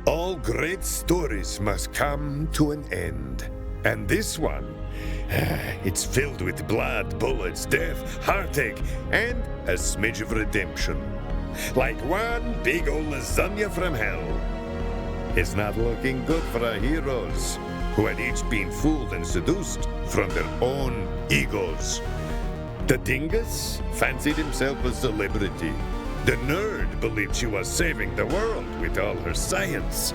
All great stories must come to an end. And this one, it's filled with blood, bullets, death, heartache, and a smidge of redemption. Like one big old lasagna from hell. It's not looking good for our heroes, who had each been fooled and seduced from their own egos. The dingus fancied himself a celebrity. The nerd believed she was saving the world with all her science.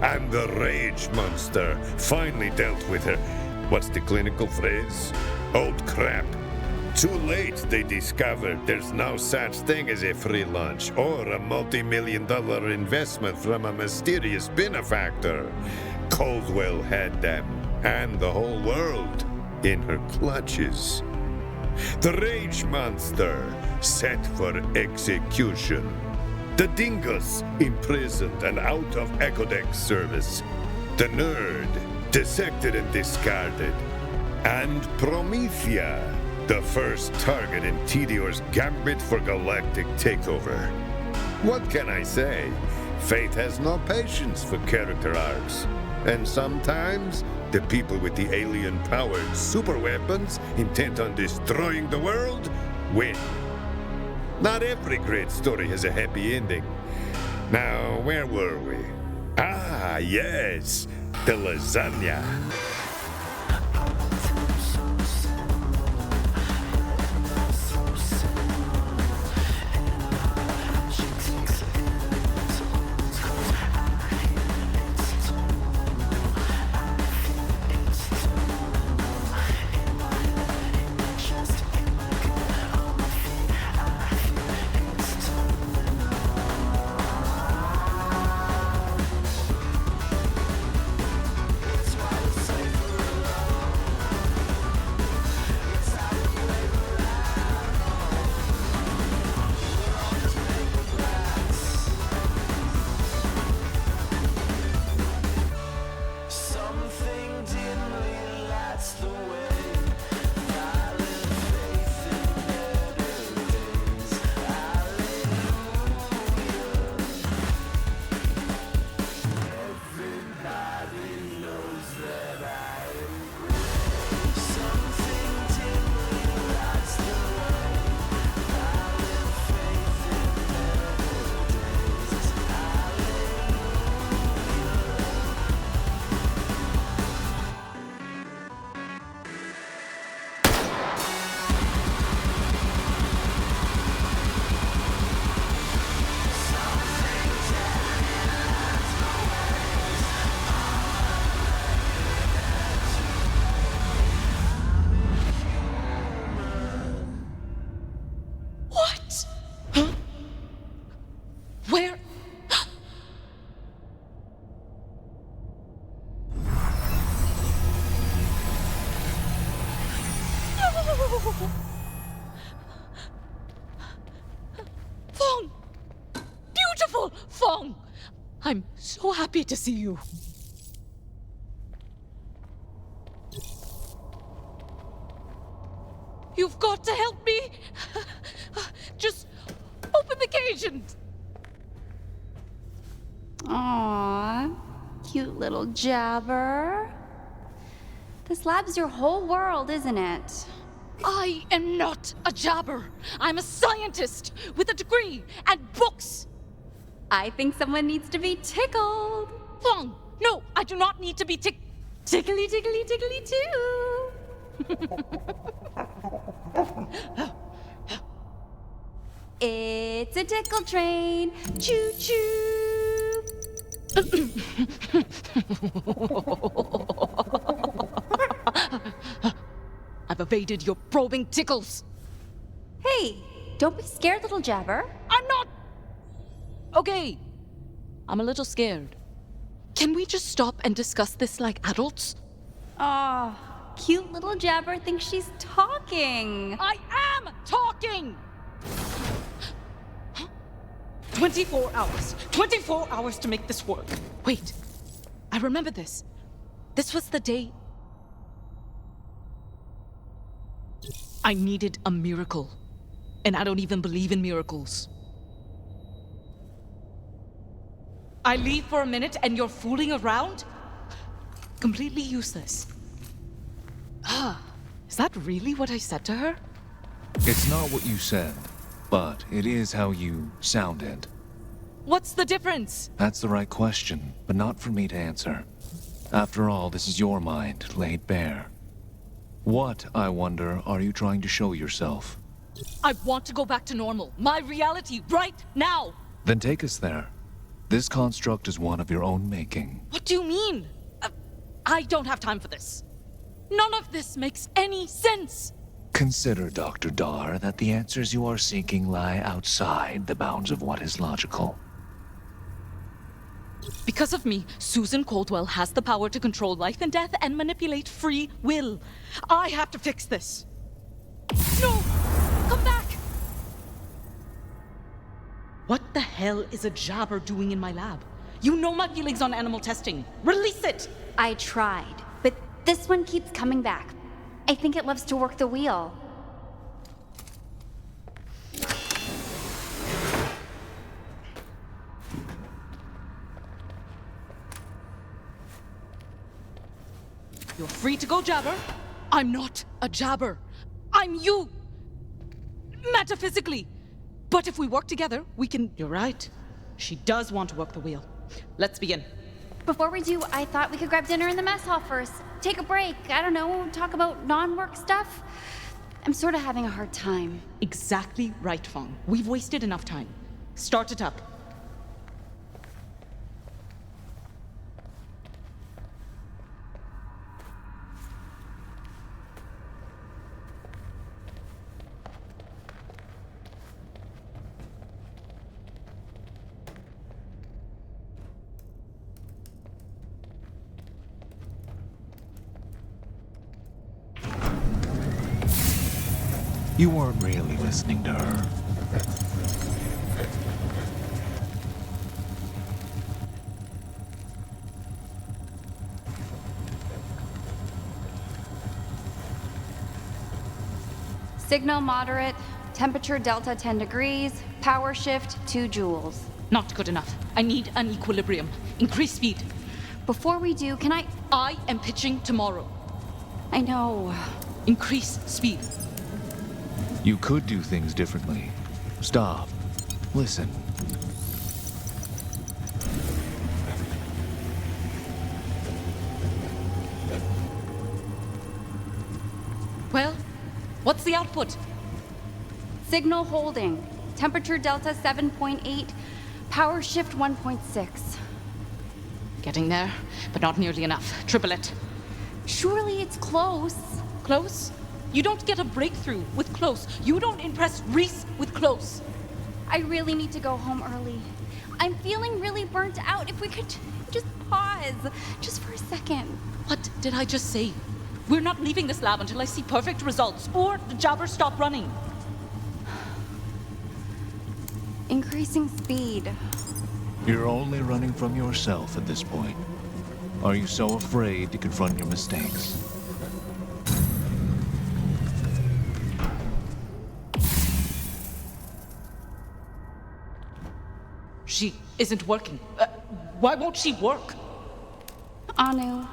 And the rage monster finally dealt with her. What's the clinical phrase? Old crap. Too late, they discovered there's no such thing as a free lunch or a multi-million-dollar investment from a mysterious benefactor. Coldwell had them, and the whole world, in her clutches. The rage monster set for execution. The dingus imprisoned and out of Ecodex service. The nerd dissected and discarded. And Promethea, the first target in Tedior's gambit for galactic takeover. What can I say? Fate has no patience for character arcs. And sometimes, the people with the alien-powered superweapons intent on destroying the world win. Not every great story has a happy ending. Now, where were we? Ah, yes, the lasagna. Fong! Beautiful Fong! I'm so happy to see you. You've got to help me. Just open the cage and... Aww, cute little jabber. This lab's your whole world, isn't it? I am not a jabber. I'm a scientist with a degree and books. I think someone needs to be tickled. Fong, no, I do not need to be Tickly, tickly, tickly too. It's a tickle train. Choo choo. I've evaded your probing tickles. Hey, don't be scared, little jabber. I'm not... Okay, I'm a little scared. Can we just stop and discuss this like adults? Aw, cute little jabber thinks she's talking. I am talking! 24 hours. 24 hours to make this work. Wait, I remember this. This was the day I needed a miracle. And I don't even believe in miracles. I leave for a minute and you're fooling around? Completely useless. Is that really what I said to her? It's not what you said, but it is how you sounded. What's the difference? That's the right question, but not for me to answer. After all, this is your mind, laid bare. What, I wonder, are you trying to show yourself? I want to go back to normal. My reality, right now! Then take us there. This construct is one of your own making. What do you mean? I don't have time for this. None of this makes any sense. Consider, Dr. Dar, that the answers you are seeking lie outside the bounds of what is logical. Because of me, Susan Caldwell has the power to control life and death and manipulate free will. I have to fix this. No! Come back! What the hell is a jabber doing in my lab? You know my feelings on animal testing. Release it! I tried, but this one keeps coming back. I think it loves to work the wheel. You're free to go, Jabber. I'm not a Jabber. I'm you. Metaphysically. But if we work together, we can... You're right. She does want to work the wheel. Let's begin. Before we do, I thought we could grab dinner in the mess hall first. Take a break. I don't know, talk about non-work stuff. I'm sort of having a hard time. Exactly right, Fong. We've wasted enough time. Start it up. You weren't really listening to her. Signal moderate, temperature delta 10 degrees, power shift 2 joules. Not good enough. I need an equilibrium. Increase speed. Before we do, can I am pitching tomorrow. I know. Increase speed. You could do things differently. Stop. Listen. Well, what's the output? Signal holding. Temperature delta 7.8, power shift 1.6. Getting there, but not nearly enough. Triple it. Surely it's close. Close? You don't get a breakthrough with close. You don't impress Reese with close. I really need to go home early. I'm feeling really burnt out. If we could just pause, just for a second. What did I just say? We're not leaving this lab until I see perfect results, or the jabbers stop running. Increasing speed. You're only running from yourself at this point. Are you so afraid to confront your mistakes? She isn't working. Why won't she work? Anu,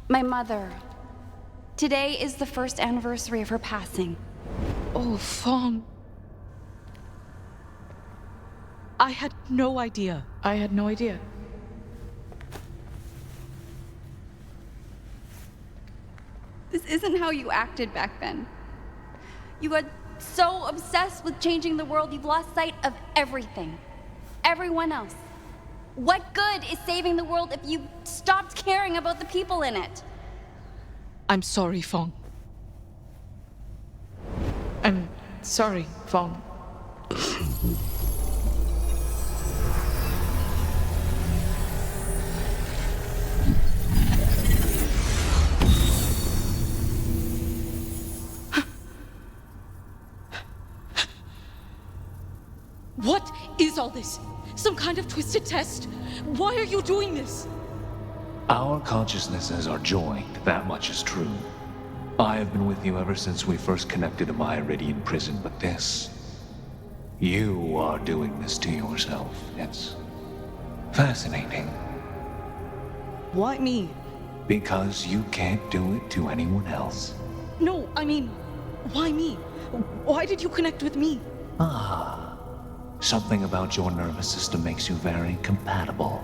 my mother. Today is the first anniversary of her passing. Oh, Fong. I had no idea. I had no idea. This isn't how you acted back then. You got so obsessed with changing the world, you've lost sight of everything. Everyone else. What good is saving the world if you stopped caring about the people in it? I'm sorry, Fong. I'm sorry, Fong. What is all this? Some kind of twisted test? Why are you doing this? Our consciousnesses are joined, that much is true. I have been with you ever since we first connected in my Iridian prison, but this... You are doing this to yourself. Fascinating. Why me? Because you can't do it to anyone else. No, I mean, why me? Why did you connect with me? Something about your nervous system makes you very compatible.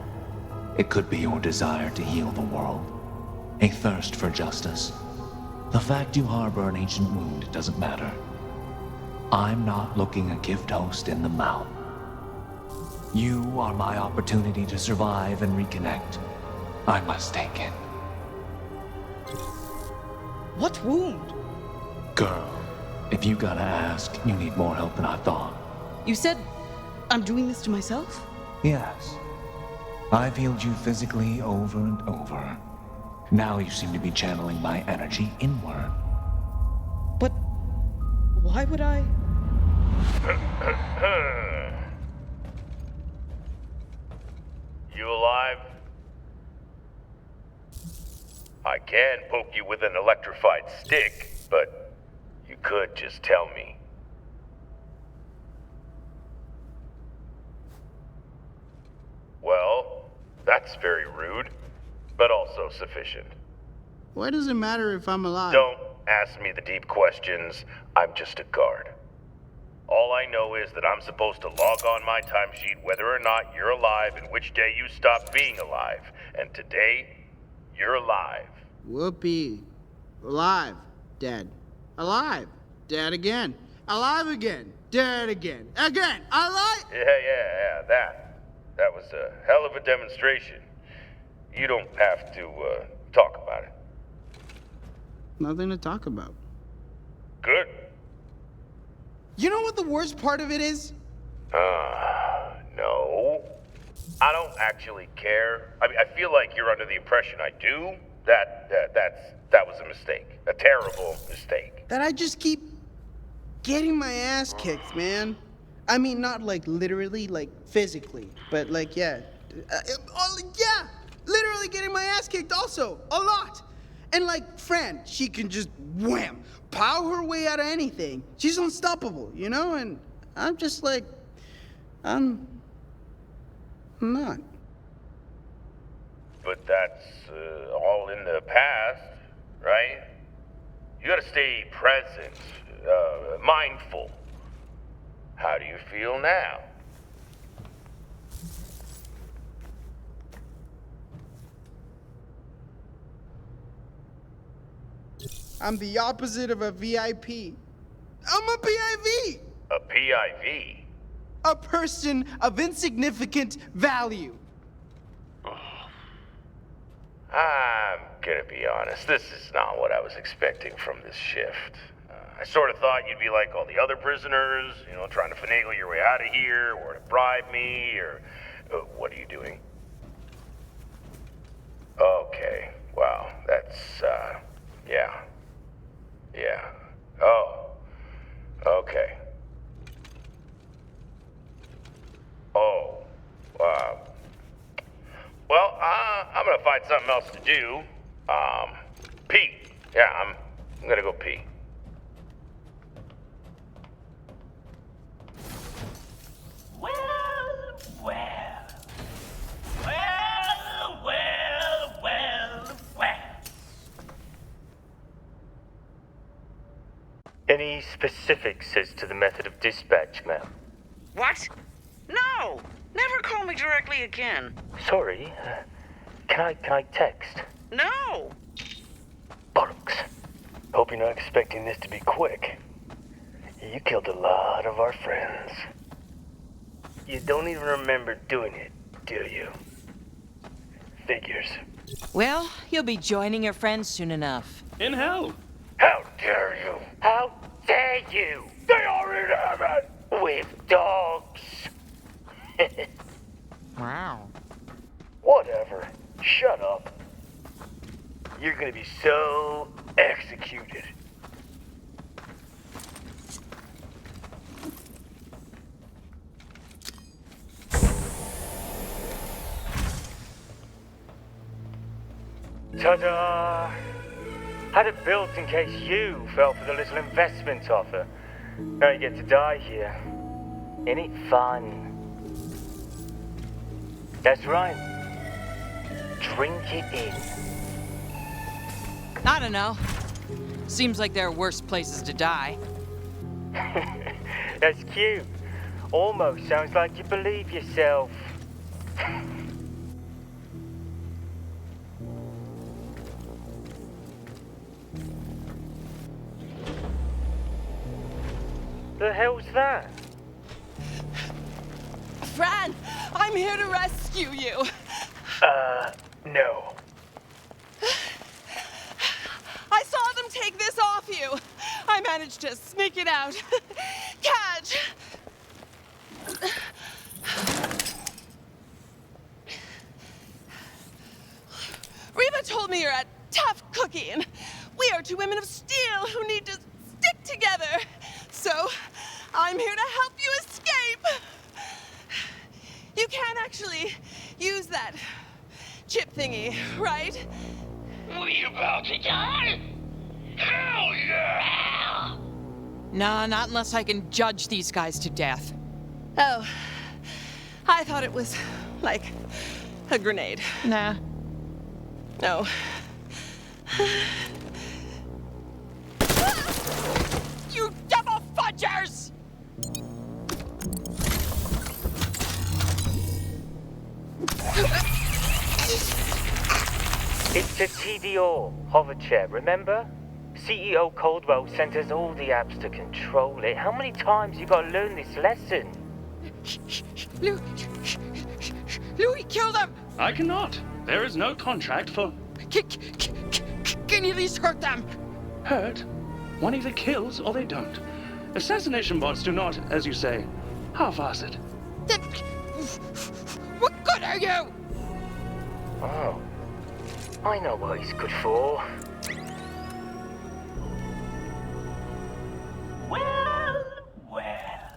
It could be your desire to heal the world, a thirst for justice. The fact you harbor an ancient wound doesn't matter. I'm not looking a gift host in the mouth. You are my opportunity to survive and reconnect. I must take it. What wound? Girl, if you gotta ask, you need more help than I thought. You said I'm doing this to myself? Yes. I've healed you physically over and over. Now you seem to be channeling my energy inward. But why would I? You alive? I can poke you with an electrified stick, but you could just tell me. Well, that's very rude, but also sufficient. Why does it matter if I'm alive? Don't ask me the deep questions. I'm just a guard. All I know is that I'm supposed to log on my timesheet whether or not you're alive and which day you stopped being alive. And today, you're alive. Whoopee. Alive. Dead. Alive. Dead again. Alive again. Dead again. Again. Alive. Yeah, that was a hell of a demonstration. You don't have to, talk about it. Nothing to talk about. Good. You know what the worst part of it is? No. I don't actually care. I mean, I feel like you're under the impression I do. That was a mistake. A terrible mistake. That I just keep getting my ass kicked, man. I mean, not like literally, like physically, but like, yeah. Yeah, literally getting my ass kicked also, a lot. And like Fran, she can just wham, pow her way out of anything. She's unstoppable, you know? And I'm just like, I'm not. But that's all in the past, right? You gotta stay present, mindful. How do you feel now? I'm the opposite of a VIP. I'm a PIV. A PIV? A person of insignificant value. I'm gonna be honest, this is not what I was expecting from this shift. I sort of thought you'd be like all the other prisoners, you know, trying to finagle your way out of here, or to bribe me, or... what are you doing? Okay, wow, that's, yeah. Oh, okay. Oh, well, I'm gonna find something else to do. Pee. Yeah, I'm gonna go pee. Any specifics as to the method of dispatch, ma'am? What? No! Never call me directly again. Sorry, can I text? No! Bollocks. Hope you're not expecting this to be quick. You killed a lot of our friends. You don't even remember doing it, do you? Figures. Well, you'll be joining your friends soon enough. In hell. How dare you? How dare you? They are in heaven! With dogs. Wow. Whatever. Shut up. You're gonna be so executed. Ta-da! Had it built in case you fell for the little investment offer. Now you get to die here. Ain't it fun? That's right. Drink it in. I don't know. Seems like there are worse places to die. That's cute. Almost sounds like you believe yourself. The hell's that? Fran, I'm here to rescue you. No. I saw them take this off you. I managed to sneak it out. Catch! Reba told me you're a tough cookie, and we are two women of steel who need to stick together. So, I'm here to help you escape. You can't actually use that chip thingy, right? We about to die? Hell yeah! Nah, not unless I can judge these guys to death. Oh, I thought it was like a grenade. Nah. No. You double fudgers! It's a TDO hover chair, remember? CEO Caldwell sent us all the apps to control it. How many times you gotta learn this lesson? Louis, kill them! I cannot. There is no contract for... Can you at least hurt them? hurt. One either kills or they don't. Assassination bots do not, as you say, half-ass it. Then... What good are you? Oh. I know what he's good for. Well, well.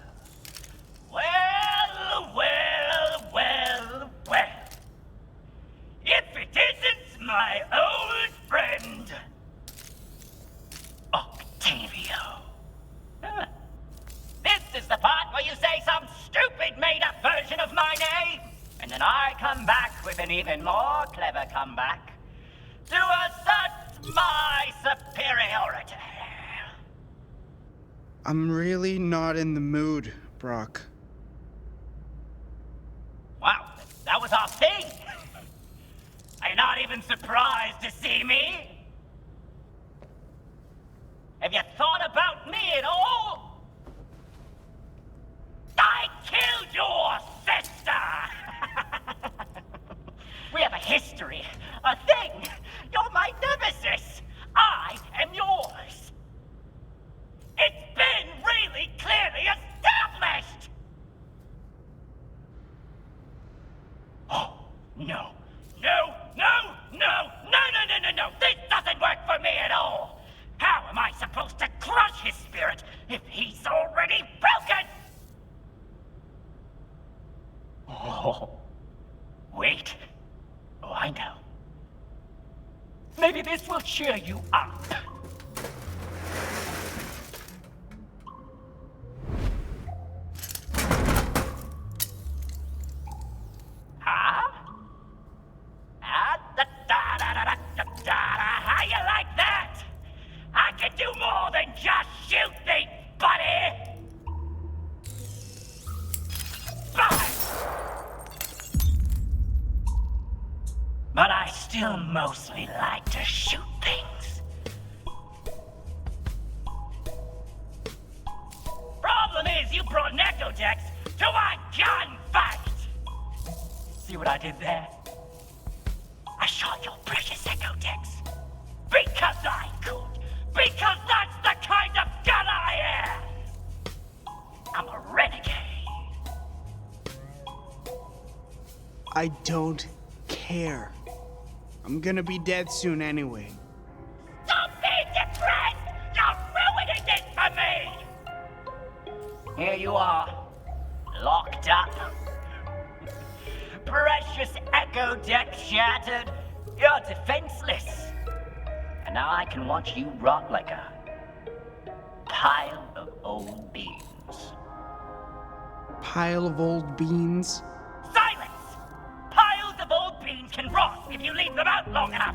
Well, well, well, well. If it isn't my old friend, Octavio. Huh. This is the part where you say some stupid made-up version of my name, and then I come back with an even more clever comeback to assert my superiority. I'm really not in the mood, Brock. Wow, that was our thing. Are you not even surprised to see me? Have you thought about me at all? I killed your sister! We have a history, a thing. You're my nemesis. I am yours. It's been really clearly established! Oh, no. No, no, no, no, no, no, no, no! This doesn't work for me at all! How am I supposed to crush his spirit if he's already broken? Oh, wait. Oh, I know. Maybe this will cheer you up. Huh? How you like that? I can do more than just shoot things, buddy! But I still mostly like to shoot things. Problem is, you brought Necrodex to a gunfight! See what I did there? I shot your precious Echodex. Because I could. Because that's the kind of gun I am! I'm a renegade. I don't care. I'm gonna be dead soon anyway. Stop being depressed! You're ruining this for me! Here you are, locked up. Precious Echo Deck shattered. You're defenseless. And now I can watch you rot like a pile of old beans. Pile of old beans? Silence! keep them out long enough.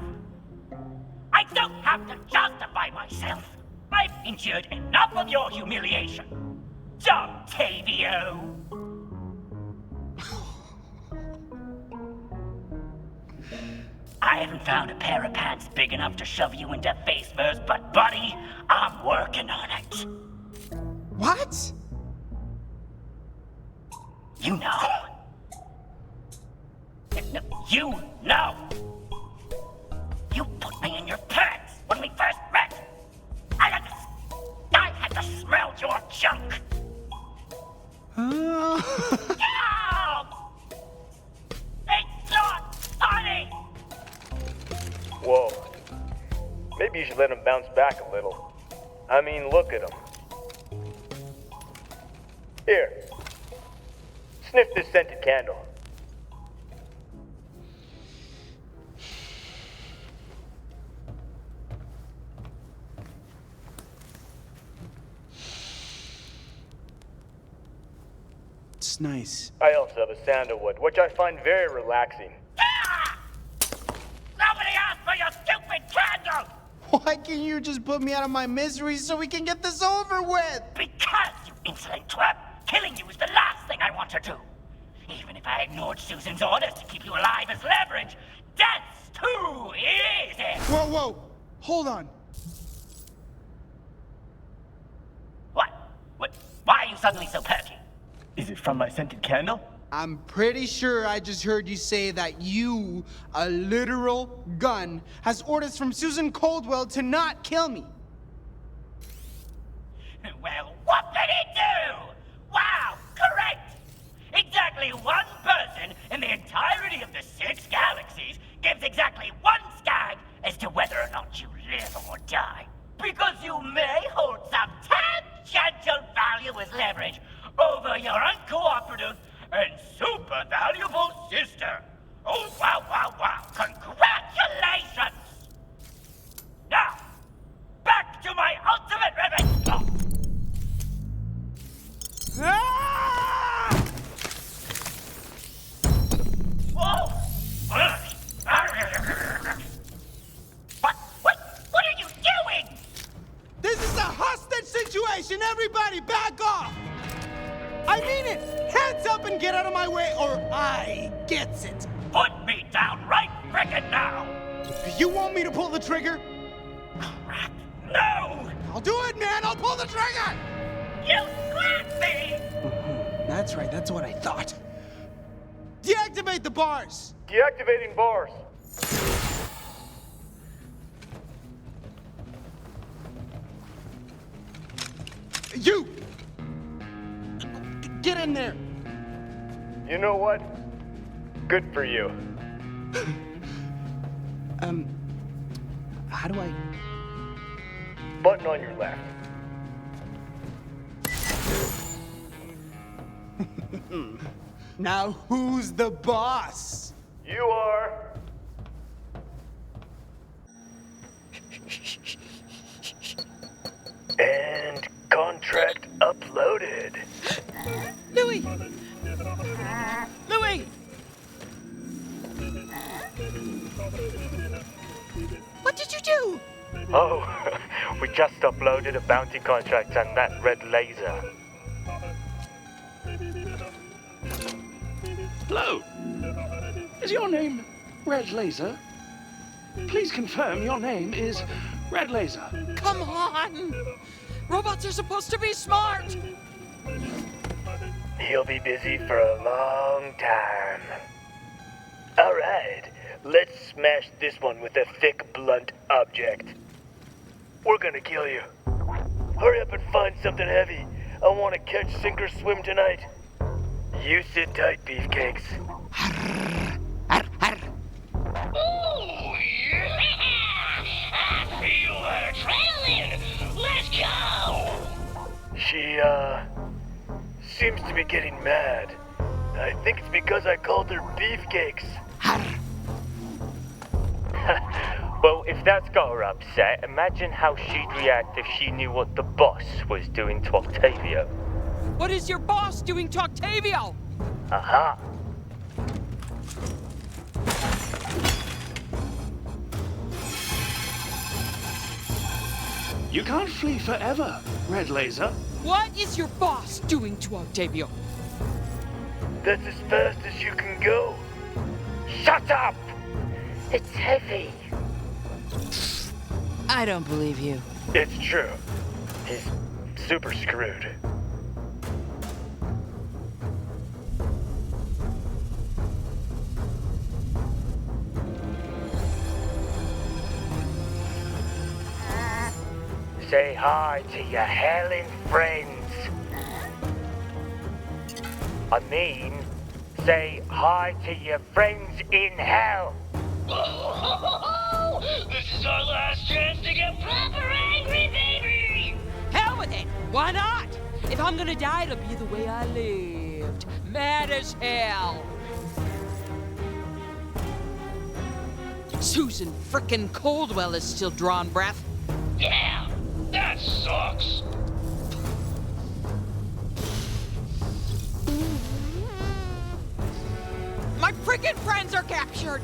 I don't have to justify myself. I've endured enough of your humiliation. Octavio! I haven't found a pair of pants big enough to shove you into face first, but buddy, I'm working on it. What? You know. You know. You put me in your pants when we first met. I had to smell your junk. Ow! It's not funny! Whoa. Maybe you should let him bounce back a little. I mean, look at him. Here. Sniff this scented candle. It's nice. I also have a sandalwood, which I find very relaxing. Ah! Somebody asked for your stupid candle! Why can't you just put me out of my misery so we can get this over with? Because, you insolent twerp, killing you is the last thing I want to do. Even if I ignored Susan's orders to keep you alive as leverage, that's too easy! Whoa, whoa! Hold on. What? Why are you suddenly so perky? Is it from my scented candle? I'm pretty sure I just heard you say that you, a literal gun, has orders from Susan Coldwell to not kill me. Well, what did he do? Wow, correct! Exactly one person in the entirety of the 6 galaxies gives exactly one skag as to whether or not you live or die. Because you may hold some tangential value as leverage over your uncooperative and super valuable sister. Oh, wow, wow, wow. Congratulations! Now, back to my ultimate revenge plot. Ah! Whoa! What are you doing? This is a hostage situation! Everybody, back off! I mean it! Hands up and get out of my way, or I gets it! Put me down right frickin' now! You want me to pull the trigger? Crap, no! I'll do it, man! I'll pull the trigger! You slapped me! That's right, that's what I thought. Deactivate the bars! Deactivating bars. You! Get in there! You know what? Good for you. How do I... Button on your left. Now who's the boss? You are. And contract uploaded. Louis! Louis! What did you do? Oh, we just uploaded a bounty contract on that red laser. Hello. Is your name Red Laser? Please confirm your name is Red Laser. Come on! Robots are supposed to be smart! He'll be busy for a long time. All right, let's smash this one with a thick, blunt object. We're gonna kill you. Hurry up and find something heavy. I want to catch, sink, or swim tonight. You sit tight, beefcakes. Ooh, yeah! I feel the adrenaline! Let's go! She, seems to be getting mad. I think it's because I called her beefcakes. Well, if that's got her upset, imagine how she'd react if she knew what the boss was doing to Octavio. What is your boss doing to Octavio? Aha! You can't flee forever, Red Laser. What is your boss doing to Octavio? That's as fast as you can go. Shut up! It's heavy. I don't believe you. It's true. He's super screwed. Say hi to your howling friends. I mean, say hi to your friends in hell. This is our last chance to get proper angry, baby! Hell with it! Why not? If I'm gonna die, it'll be the way I lived. Mad as hell. Susan frickin' Coldwell is still drawing breath. Yeah, that sucks. My frickin' friends are captured!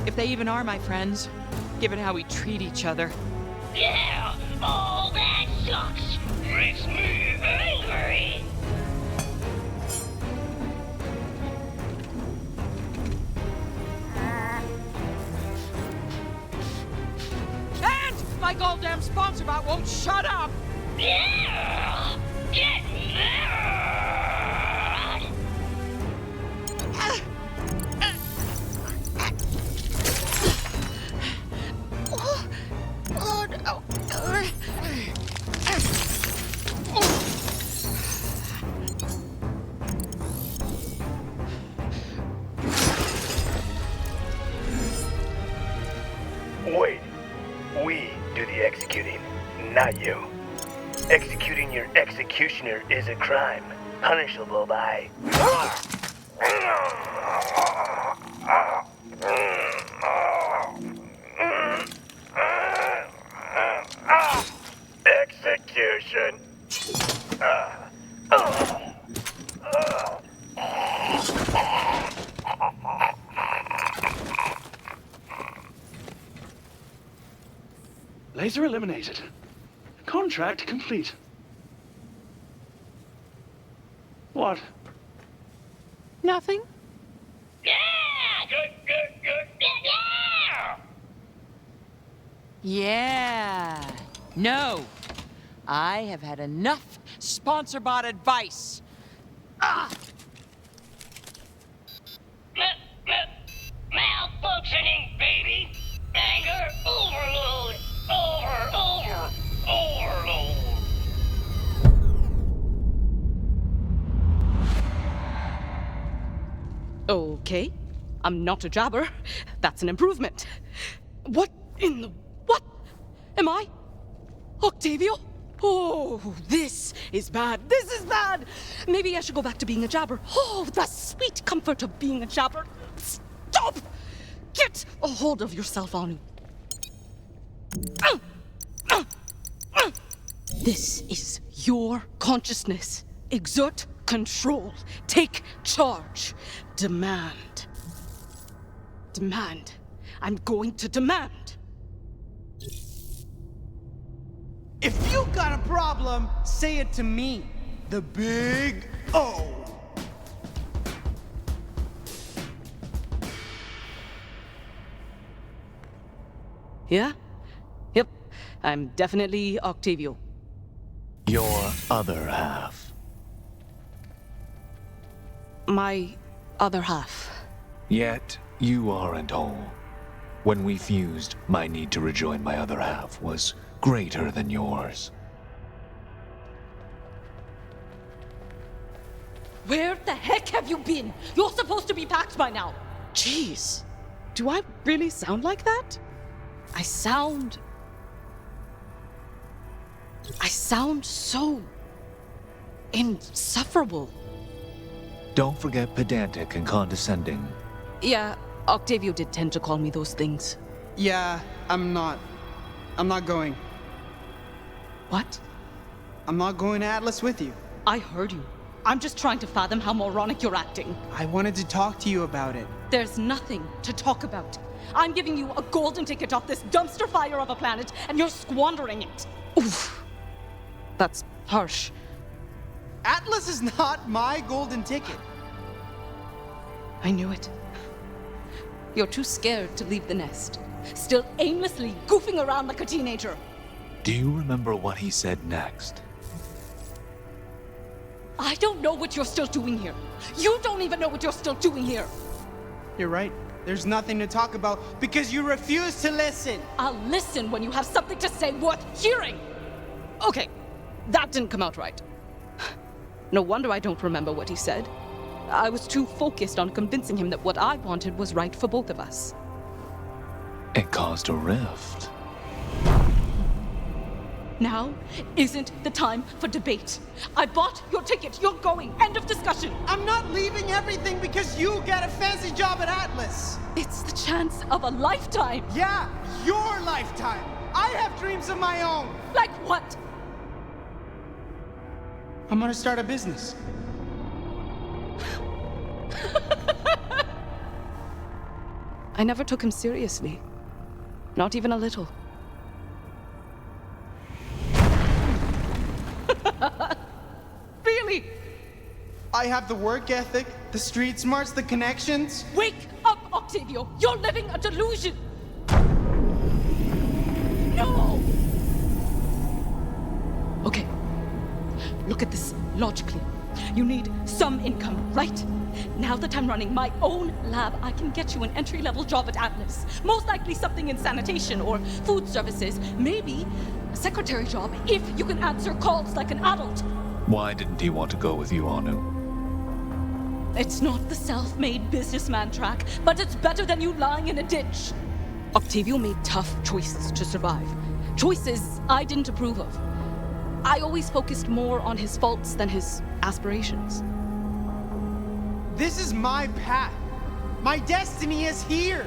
If they even are my friends, given how we treat each other. Yeah, oh, that sucks. Makes me angry. And my goddamn sponsor bot won't shut up! Yeah! Get mad! Oh no. Wait, we do the executing, not you. Executing your executioner is a crime, punishable by... execution. Laser eliminated. Contract complete. What? Nothing? Yeah! Good, good, good, yeah! Yeah. No. I have had enough sponsor bot advice. Ah! Malfunctioning, baby! Anger overload! Overload! Okay. I'm not a jabber. That's an improvement. What in the... What? Am I? Octavio? Oh, this is bad. This is bad. Maybe I should go back to being a jabber. Oh, the sweet comfort of being a jabber. Stop! Get a hold of yourself, Anu. This is your consciousness. Exert control. Take charge. Demand. Demand. I'm going to demand. If you got a problem, say it to me. The Big O. Yeah? Yep. I'm definitely Octavio. Your other half. My other half. Yet, you aren't whole. When we fused, my need to rejoin my other half was greater than yours. Where the heck have you been? You're supposed to be packed by now. Jeez. Do I really sound like that? I sound so insufferable. Don't forget pedantic and condescending. Yeah, Octavio did tend to call me those things. Yeah, I'm not going. What? I'm not going to Atlas with you. I heard you. I'm just trying to fathom how moronic you're acting. I wanted to talk to you about it. There's nothing to talk about. I'm giving you a golden ticket off this dumpster fire of a planet, and you're squandering it. Oof. That's harsh. Atlas is not my golden ticket. I knew it. You're too scared to leave the nest. Still aimlessly goofing around like a teenager. Do you remember what he said next? I don't know what you're still doing here. You don't even know what you're still doing here. You're right. There's nothing to talk about because you refuse to listen. I'll listen when you have something to say worth hearing. Okay, that didn't come out right. No wonder I don't remember what he said. I was too focused on convincing him that what I wanted was right for both of us. It caused a rift. Now isn't the time for debate. I bought your ticket. You're going. End of discussion. I'm not leaving everything because you got a fancy job at Atlas. It's the chance of a lifetime. Yeah, your lifetime. I have dreams of my own. Like what? I'm gonna start a business. I never took him seriously. Not even a little. Really? I have the work ethic, the street smarts, the connections. Wake up, Octavio! You're living a delusion! No! Okay. Look at this logically. You need some income, right? Now that I'm running my own lab, I can get you an entry-level job at Atlas. Most likely something in sanitation or food services. Maybe a secretary job if you can answer calls like an adult. Why didn't he want to go with you, Anu? It's not the self-made businessman track, but it's better than you lying in a ditch. Octavio made tough choices to survive. Choices I didn't approve of. I always focused more on his faults than his aspirations. This is my path. My destiny is here.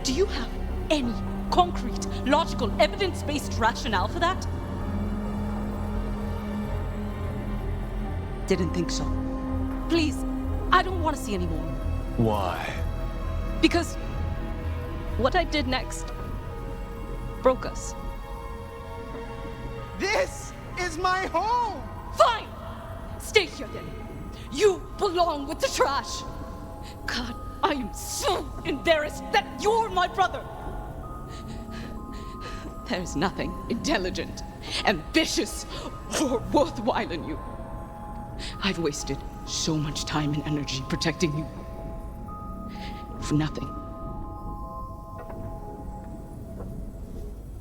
Do you have any concrete, logical, evidence-based rationale for that? Didn't think so. Please, I don't want to see any more. Why? Because what I did next broke us. This is my home! Fine! Stay here then. You belong with the trash. God, I am so embarrassed that you're my brother. There's nothing intelligent, ambitious, or worthwhile in you. I've wasted so much time and energy protecting you. For nothing.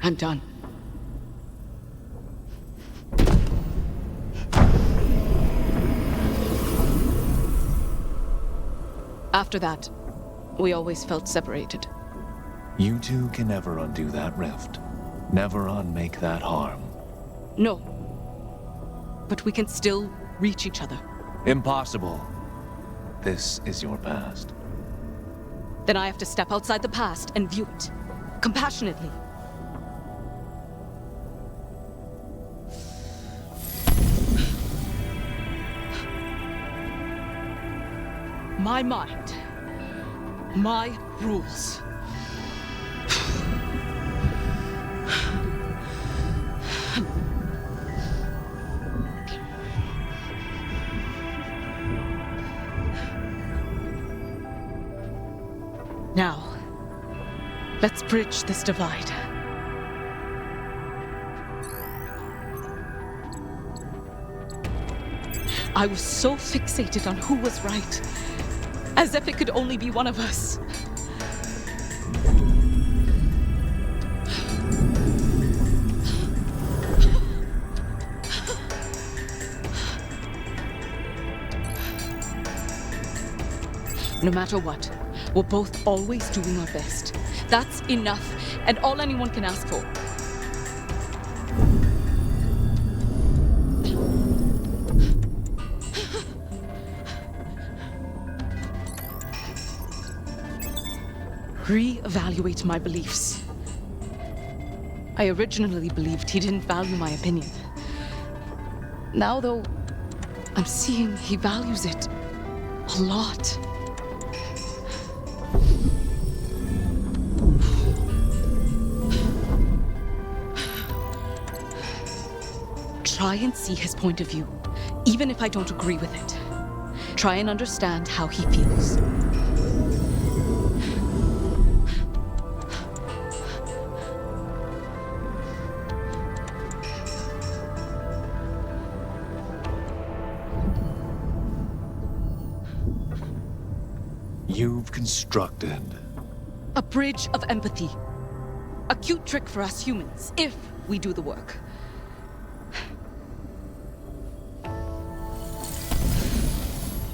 I'm done. After that, we always felt separated. You two can never undo that rift. Never unmake that harm. No. But we can still reach each other. Impossible. This is your past. Then I have to step outside the past and view it. Compassionately. My mind. My rules. Now, let's bridge this divide. I was so fixated on who was right, as if it could only be one of us. No matter what, we're both always doing our best. That's enough, and all anyone can ask for. Re-evaluate my beliefs. I originally believed he didn't value my opinion. Now, though, I'm seeing he values it a lot. Try and see his point of view, even if I don't agree with it. Try and understand how he feels. You've constructed A bridge of empathy. A cute trick for us humans, if we do the work.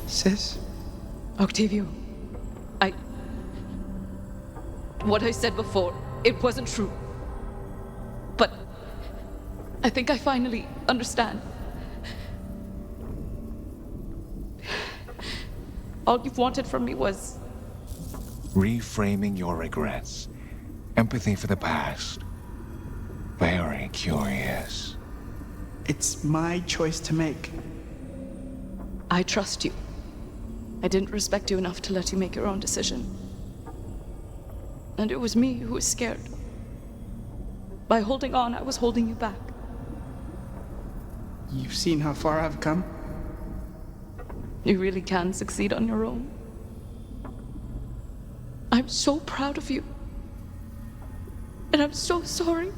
Sis? Octavio, what I said before, it wasn't true. But I think I finally understand. All you've wanted from me was... reframing your regrets. Empathy for the past. Very curious. It's my choice to make. I trust you. I didn't respect you enough to let you make your own decision. And it was me who was scared. By holding on, I was holding you back. You've seen how far I've come? You really can succeed on your own. I'm so proud of you. And I'm so sorry.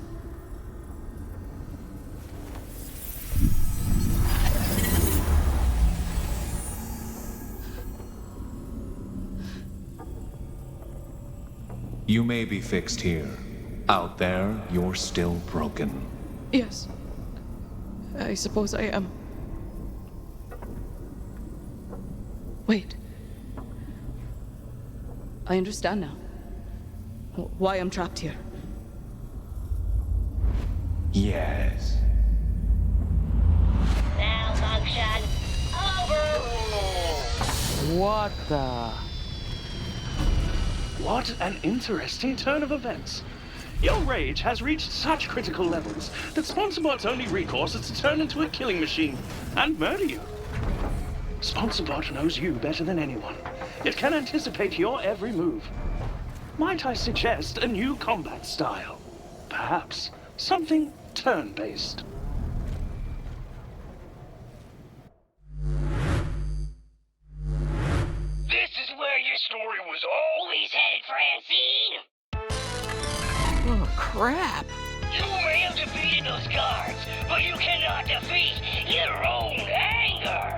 You may be fixed here. Out there, you're still broken. Yes. I suppose I am. Wait. I understand now. Why I'm trapped here. Yes. Malfunction overruled. What the? What an interesting turn of events. Your rage has reached such critical levels that SponsorBot's only recourse is to turn into a killing machine and murder you. SponsorBot knows you better than anyone. It can anticipate your every move. Might I suggest a new combat style? Perhaps something turn-based. This is where your story was always headed, Francine. Oh, crap. You may have defeated those guards, but you cannot defeat your own anger.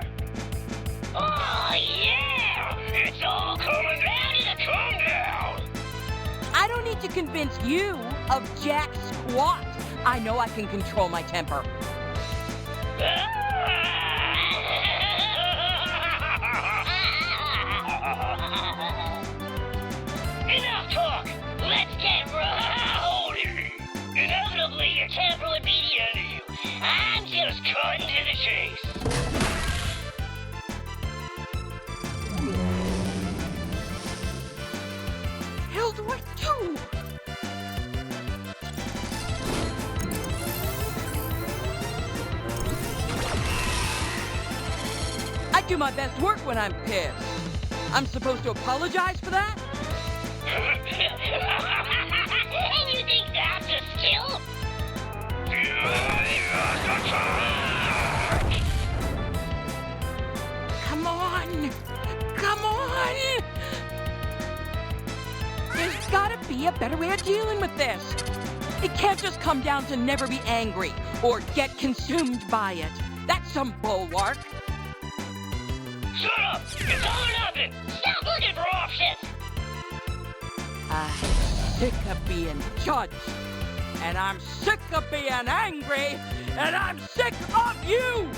Oh, yeah! It's all coming down to the come down. I don't need to convince you of jack squat. I know I can control my temper. Enough talk! Let's get rowdy! Inevitably, your temper would be the end of you. I'm just cutting to the chase. Hell do I do? I do my best work when I'm pissed. I'm supposed to apologize for that? You think that's a skill? Come on! Come on! There's gotta be a better way of dealing with this. It can't just come down to never be angry or get consumed by it. That's some bulwark. Shut up! It's all or nothing! Stop looking for options! I'm sick of being judged. And I'm sick of being angry. And I'm sick of you!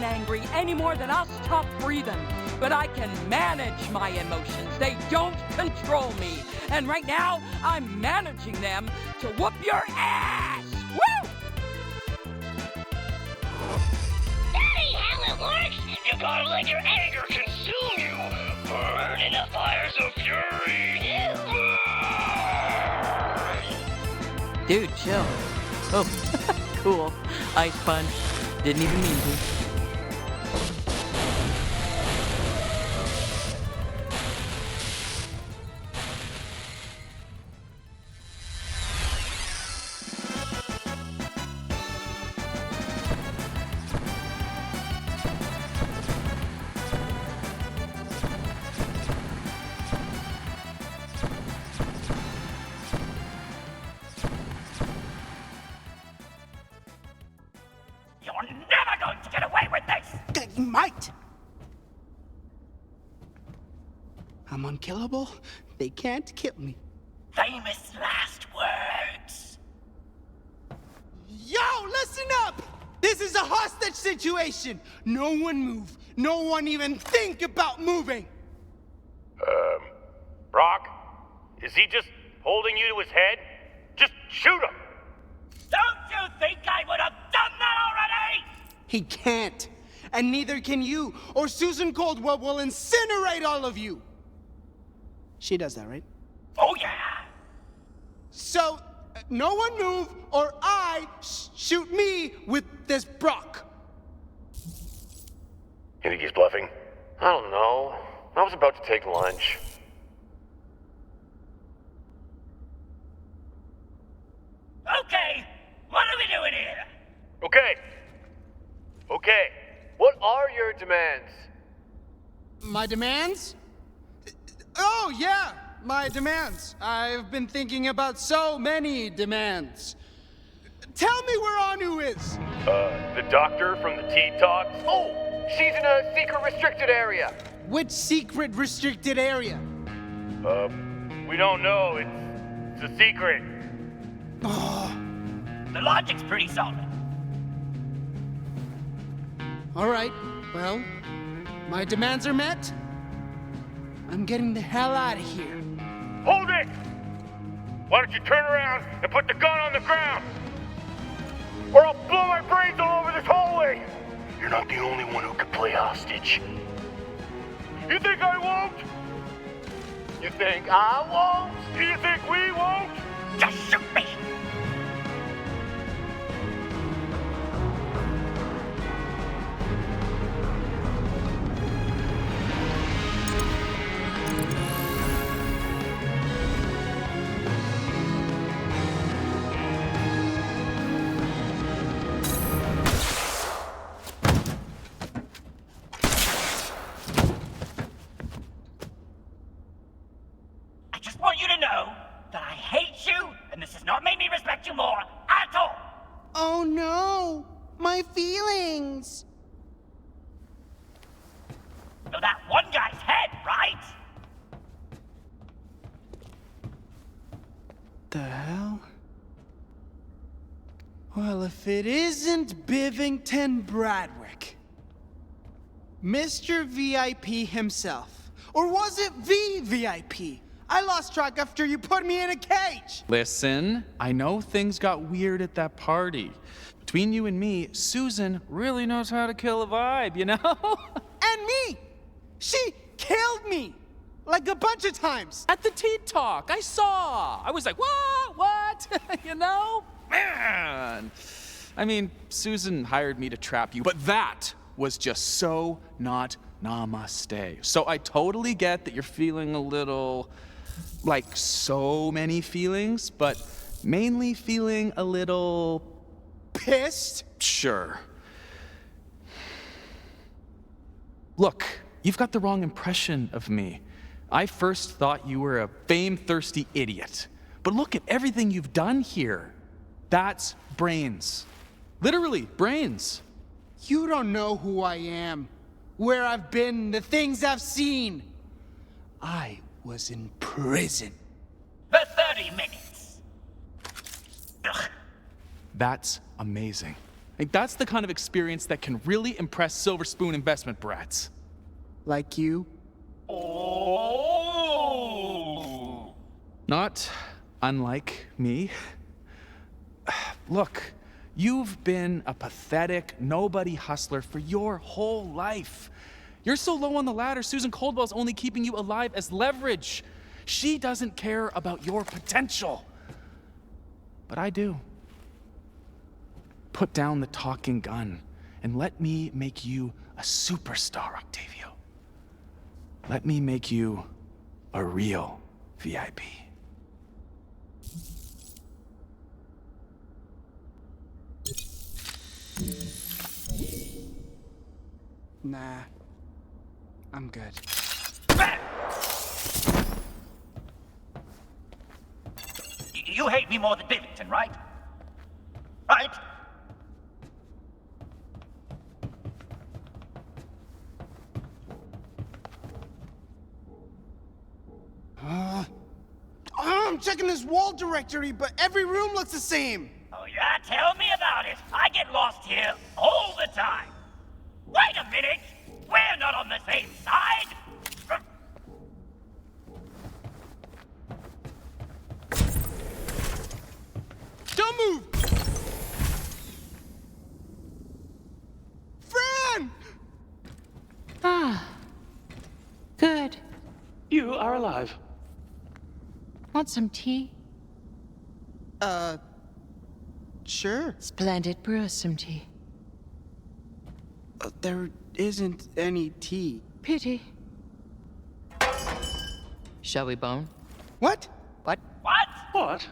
Angry any more than I'll stop breathing. But I can manage my emotions. They don't control me. And right now, I'm managing them to whoop your ass! Woo! That ain't how it works! You gotta let your anger consume you! burn in the fires of fury. Dude, chill. Oh, cool. Ice punch. Didn't even mean to. You're never going to get away with this! You might. I'm unkillable. They can't kill me. Famous last words. Yo, listen up! This is a hostage situation. No one move. No one even think about moving. Brock? Is he just holding you to his head? Just shoot him! Don't you think I would have done that already? He can't. And neither can you, or Susan Coldwell will incinerate all of you. She does that, right? Oh, yeah. So, no one move, or I shoot me with this Brock. You think he's bluffing? I don't know. I was about to take lunch. Okay, what are we doing here? Okay. What are your demands? My demands? Oh, yeah, my demands. I've been thinking about so many demands. Tell me where Anu is. The doctor from the tea talks? Oh, she's in a secret restricted area. Which secret restricted area? We don't know. It's a secret. The logic's pretty solid. All right, well, my demands are met. I'm getting the hell out of here. Hold it! Why don't you turn around and put the gun on the ground? Or I'll blow my brains all over this hallway! You're not the only one who could play hostage. You think I won't? You think I won't? Do you think we won't? Just shoot me! I just want you to know that I hate you, and this has not made me respect you more at all! Oh no, my feelings. So that one guy's head, right? The hell? Well, if it isn't Bivington Bradwick. Mr. VIP himself. Or was it VVIP? I lost track after you put me in a cage! Listen, I know things got weird at that party. Between you and me, Susan really knows how to kill a vibe, you know? And me! She killed me! Like a bunch of times! At the tea talk, I saw! I was like, what? You know? Man! I mean, Susan hired me to trap you, but that was just so not namaste. So I totally get that you're feeling a little... like so many feelings, but mainly feeling a little... pissed? Sure. Look, you've got the wrong impression of me. I first thought you were a fame-thirsty idiot. But look at everything you've done here. That's brains. Literally, brains. You don't know who I am, where I've been, the things I've seen. I was in prison. For 30 minutes. Ugh. That's amazing. Like, that's the kind of experience that can really impress Silver Spoon investment brats. Like you? Oh! Not unlike me. Look, you've been a pathetic, nobody hustler for your whole life. You're so low on the ladder, Susan Coldwell's only keeping you alive as leverage. She doesn't care about your potential. But I do. Put down the talking gun and let me make you a superstar, Octavio. Let me make you a real VIP. Nah, I'm good. You hate me more than Bivington, right? Right? I'm checking this wall directory, but every room looks the same. Oh yeah? Tell me about it. I get lost here all the time. Wait a minute! We're not on the same side! Don't move! Fran! Ah. Good. You are alive. Want some tea? Sure. Splendid. Brew us some tea. There isn't any tea. Pity. Shall we bone? What? What? What?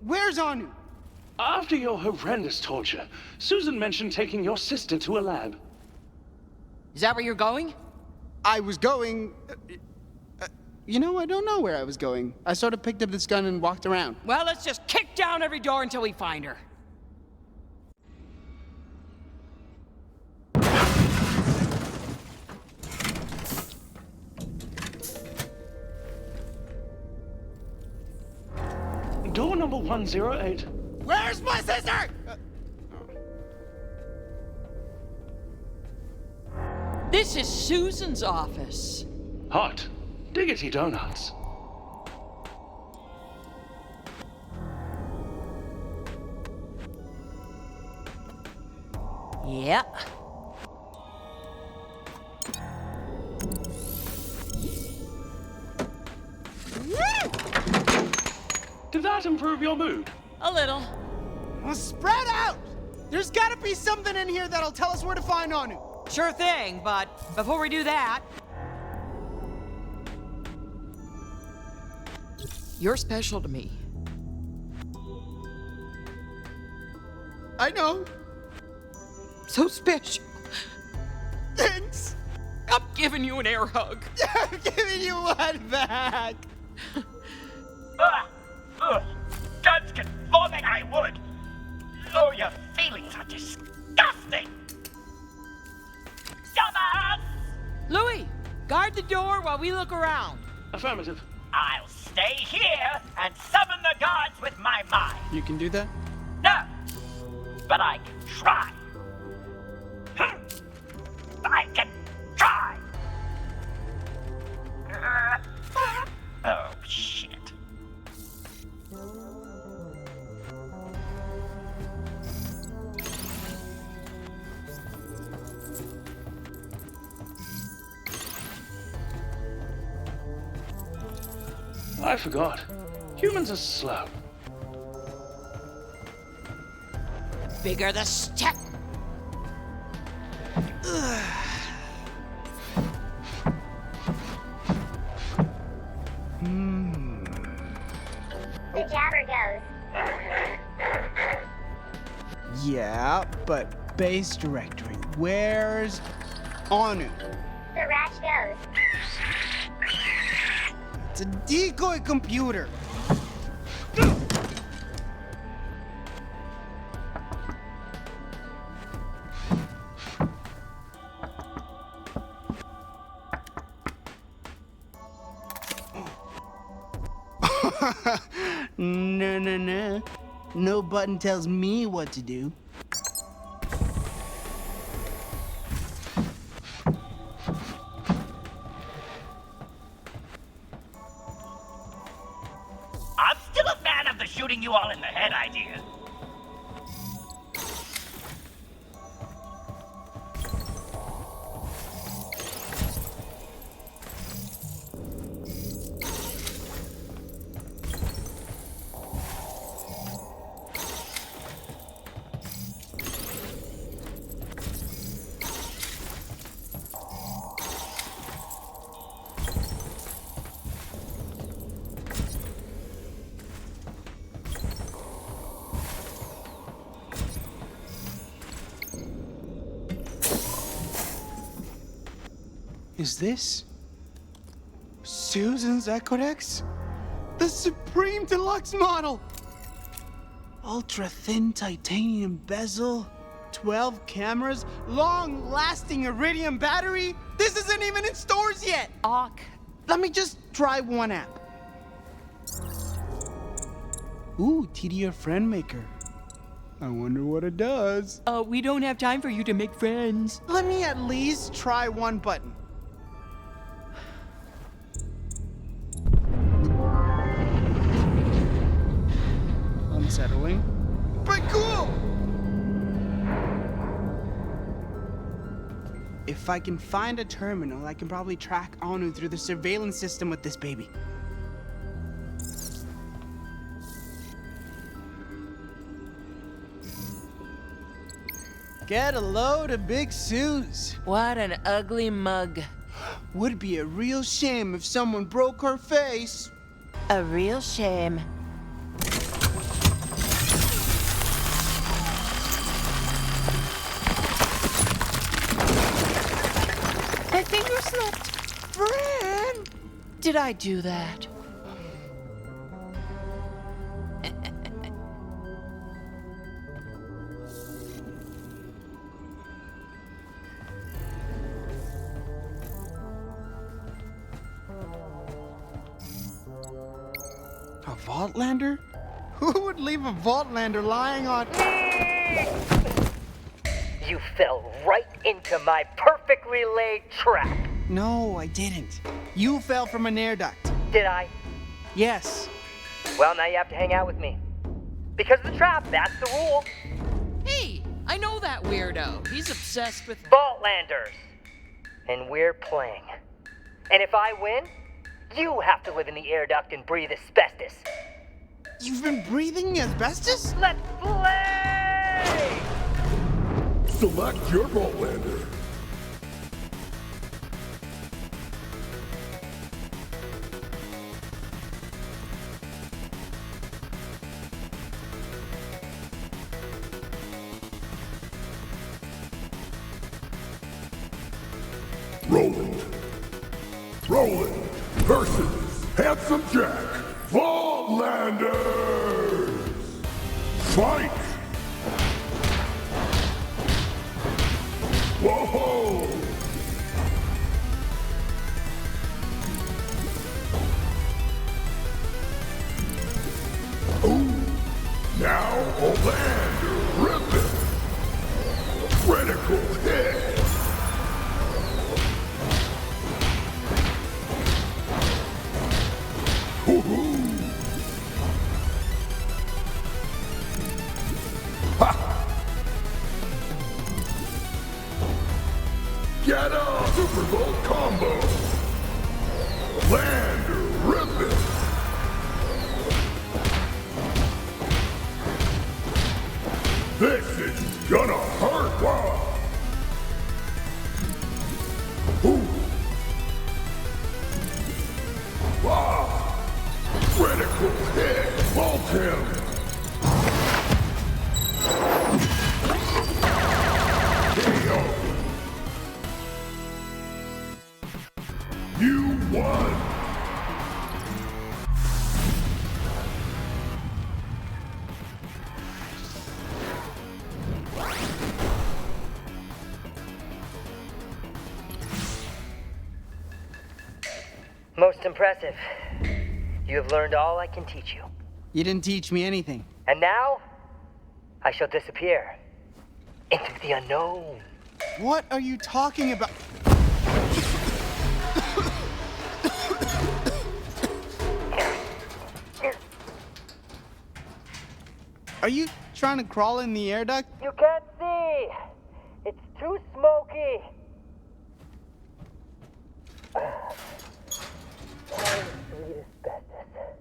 Where's Anu? After your horrendous torture, Susan mentioned taking your sister to a lab. Is that where you're going? I was going... you know, I don't know where I was going. I sort of picked up this gun and walked around. Well, let's just kick down every door until we find her. Door number 108. Where's my sister? This is Susan's office. Hot. Diggity donuts. Yeah. Did that improve your mood? A little. Well, spread out! There's gotta be something in here that'll tell us where to find Anu. Sure thing, but before we do that... You're special to me. I know. So special. Thanks. I'm giving you an air hug. I'm giving you one back. Guns can fall like I would. Oh, your feelings are disgusting. Dumbass! Louis, guard the door while we look around. Affirmative. I'll stay here and summon the guards with my mind. You can do that? No, but I can try. I can try. Oh, shit. I forgot. Humans are slow. Bigger the step. The jabber goes. Yeah, but base directory. Where's Anu? The ratch goes. It's a decoy computer. No. No button tells me what to do. I'm still a fan of the shooting you all in the head idea. Is this Susan's Ecodex? The Supreme Deluxe model! Ultra thin titanium bezel, 12 cameras, long-lasting iridium battery. This isn't even in stores yet! Let me just try one app. Ooh, TDR Friend Maker. I wonder what it does. We don't have time for you to make friends. Let me at least try one button. Unsettling, but cool! If I can find a terminal, I can probably track Anu through the surveillance system with this baby. Get a load of Big Suze. What an ugly mug. Would be a real shame if someone broke her face. A real shame. My finger slipped. Fran! Did I do that? A Vaultlander? Who would leave a Vaultlander lying on... You fell right into my perfectly laid trap. No, I didn't. You fell from an air duct. Did I? Yes. Well, now you have to hang out with me. Because of the trap, that's the rule. Hey, I know that weirdo. He's obsessed with... Vaultlanders. And we're playing. And if I win, you have to live in the air duct and breathe asbestos. You've been breathing asbestos? Let's play! Select your Vaultlander. Roland versus Handsome Jack, Vaultlanders! Fight! Whoa! Ooh! Now Olander ripping! Critical hit! Woohoo! Ha! Get up! Super Bowl combo! Lander ripping! This is gonna hurt! Wow! Ooh! Wow! Critical hit! Vault him! KO! You won! Most impressive. You have learned all I can teach you. You didn't teach me anything. And now, I shall disappear into the unknown. What are you talking about? Are you trying to crawl in the air duct? You can't see! It's too smoky! Sweet asbestos.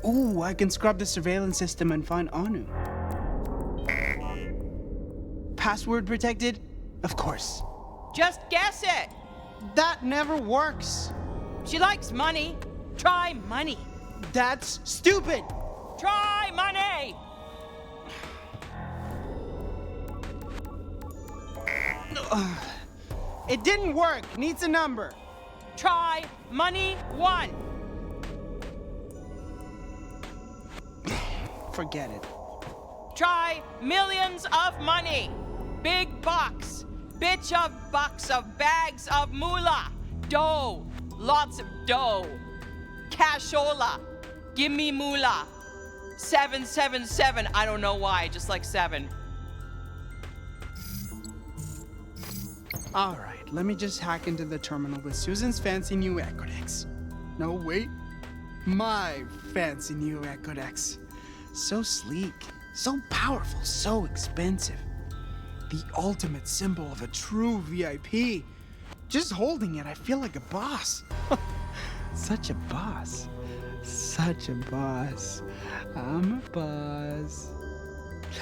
Ooh, I can scrub the surveillance system and find Anu. Password protected? Of course. Just guess it. That never works. She likes money. Try money. That's stupid. Try money! It didn't work. Needs a number. Try money 1. Forget it. Try millions of money. Big box. Bitch of bucks of bags of moolah. Dough. Lots of dough. Cashola. Give me moolah. 777. I don't know why. Just like 7. All right, let me just hack into the terminal with Susan's fancy new Ecodex. No, wait. My fancy new Ecodex. So sleek, so powerful, so expensive. The ultimate symbol of a true VIP. Just holding it, I feel like a boss. Such a boss. Such a boss. I'm a boss.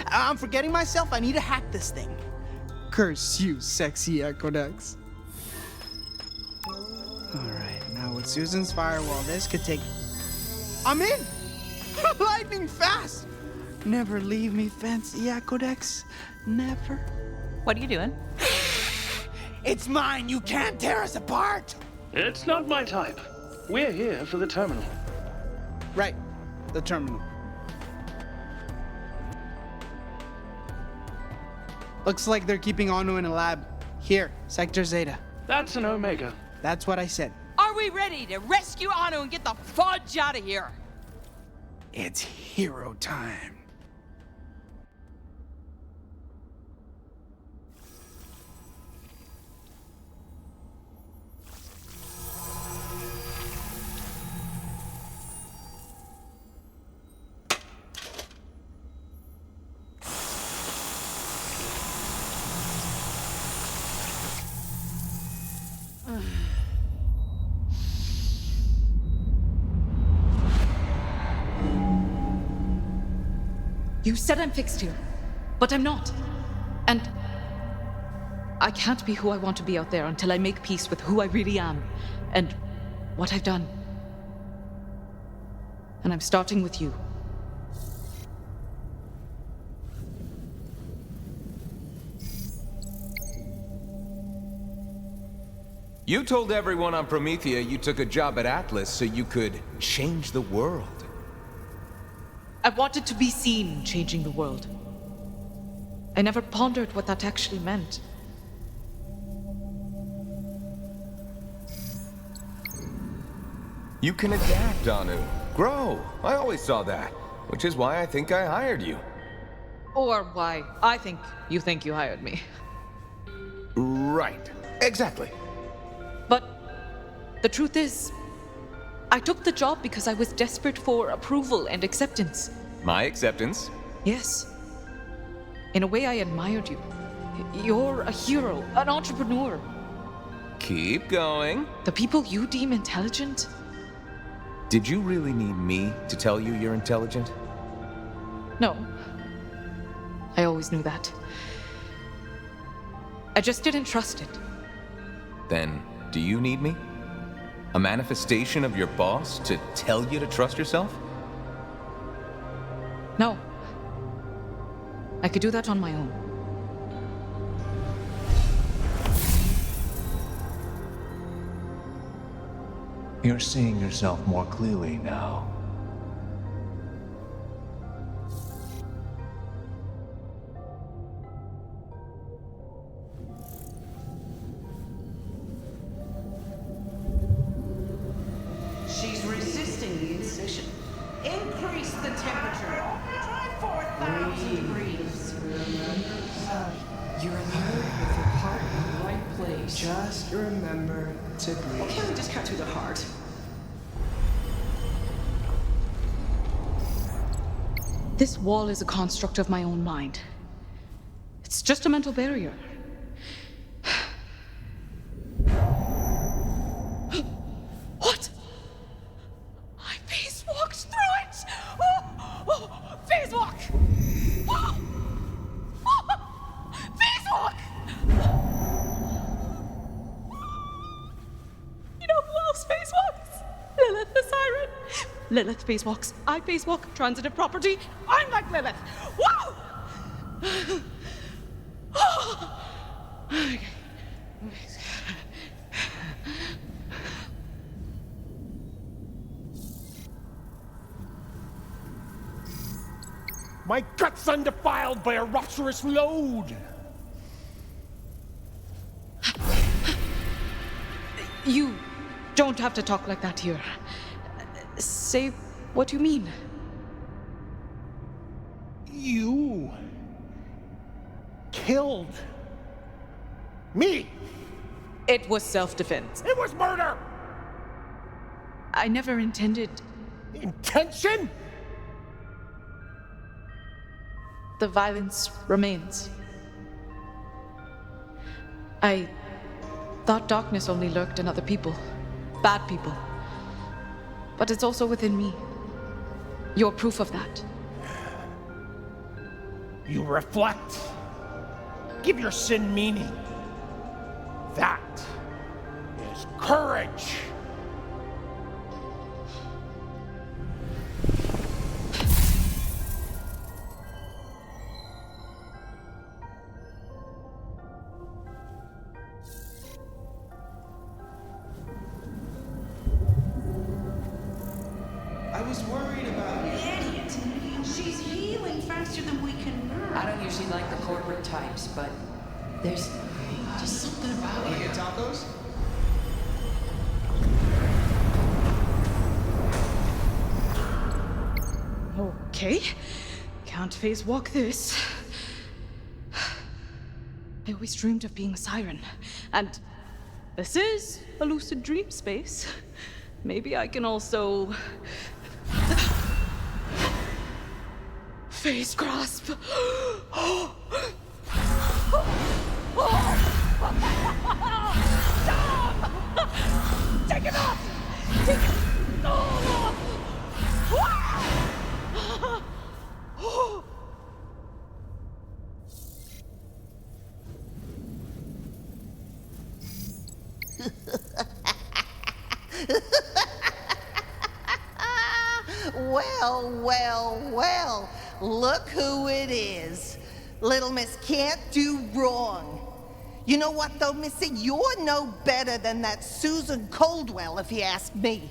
I'm forgetting myself. I need to hack this thing. Curse you, sexy Ecodex. Alright, now with Susan's firewall, this could take... I'm in! Lightning fast! Never leave me, fancy Ecodex. Never. What are you doing? It's mine! You can't tear us apart! It's not my type. We're here for the terminal. Right, the terminal. Looks like they're keeping Anu in a lab. Here, Sector Zeta. That's an Omega. That's what I said. Are we ready to rescue Anu and get the fudge out of here? It's hero time. You said I'm fixed here, but I'm not. And I can't be who I want to be out there until I make peace with who I really am and what I've done. And I'm starting with you. You told everyone on Promethea you took a job at Atlas so you could change the world. I wanted to be seen changing the world. I never pondered what that actually meant. You can adapt, Anu. Grow. I always saw that, which is why I think I hired you. Or why I think you hired me. Right. Exactly. But the truth is, I took the job because I was desperate for approval and acceptance. My acceptance? Yes. In a way, I admired you. You're a hero, an entrepreneur. Keep going. The people you deem intelligent? Did you really need me to tell you you're intelligent? No. I always knew that. I just didn't trust it. Then, do you need me? A manifestation of your boss to tell you to trust yourself? No. I could do that on my own. You're seeing yourself more clearly now. She's resisting the incision. Increase the temperature. Try 4,000 degrees. You're in the with your heart in the right place. Just remember to breathe. Why can't we just cut through the heart? This wall is a construct of my own mind. It's just a mental barrier. What? I phase walked through it! Phase walk! Phase walk! You know who else phase walks? Lilith the Siren. Lilith phase walks. I phase walk. Transitive property. I'm like Lilith. Whoa! Okay. My gut's undefiled by a rapturous load! You don't have to talk like that here. Say what you mean. You killed me! It was self-defense. It was murder! I never intended... Intention? The violence remains. I thought darkness only lurked in other people. Bad people. But it's also within me. You're proof of that. You reflect. Give your sin meaning. That is courage. I was worried about you. Idiot! She's healing faster than we can burn. I don't usually like the corporate types, but there's just something about it. Wanna get tacos? Okay. Can't phase walk this. I always dreamed of being a siren. And this is a lucid dream space. Maybe I can also... Phase grasp. Stop! Take it off! Take it all off! Well, well, well. Look who it is. Little Miss can't do wrong. You know what, though, Missy? You're no better than that Susan Coldwell, if you ask me.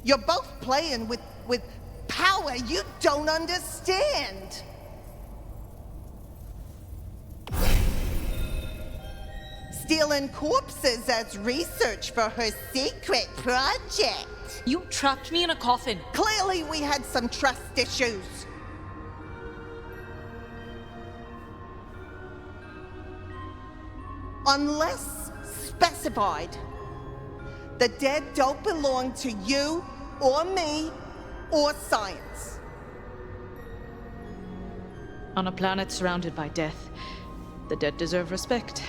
You're both playing with power you don't understand. Stealing corpses as research for her secret project. You trapped me in a coffin. Clearly we had some trust issues. Unless specified, the dead don't belong to you or me or science. On a planet surrounded by death, the dead deserve respect.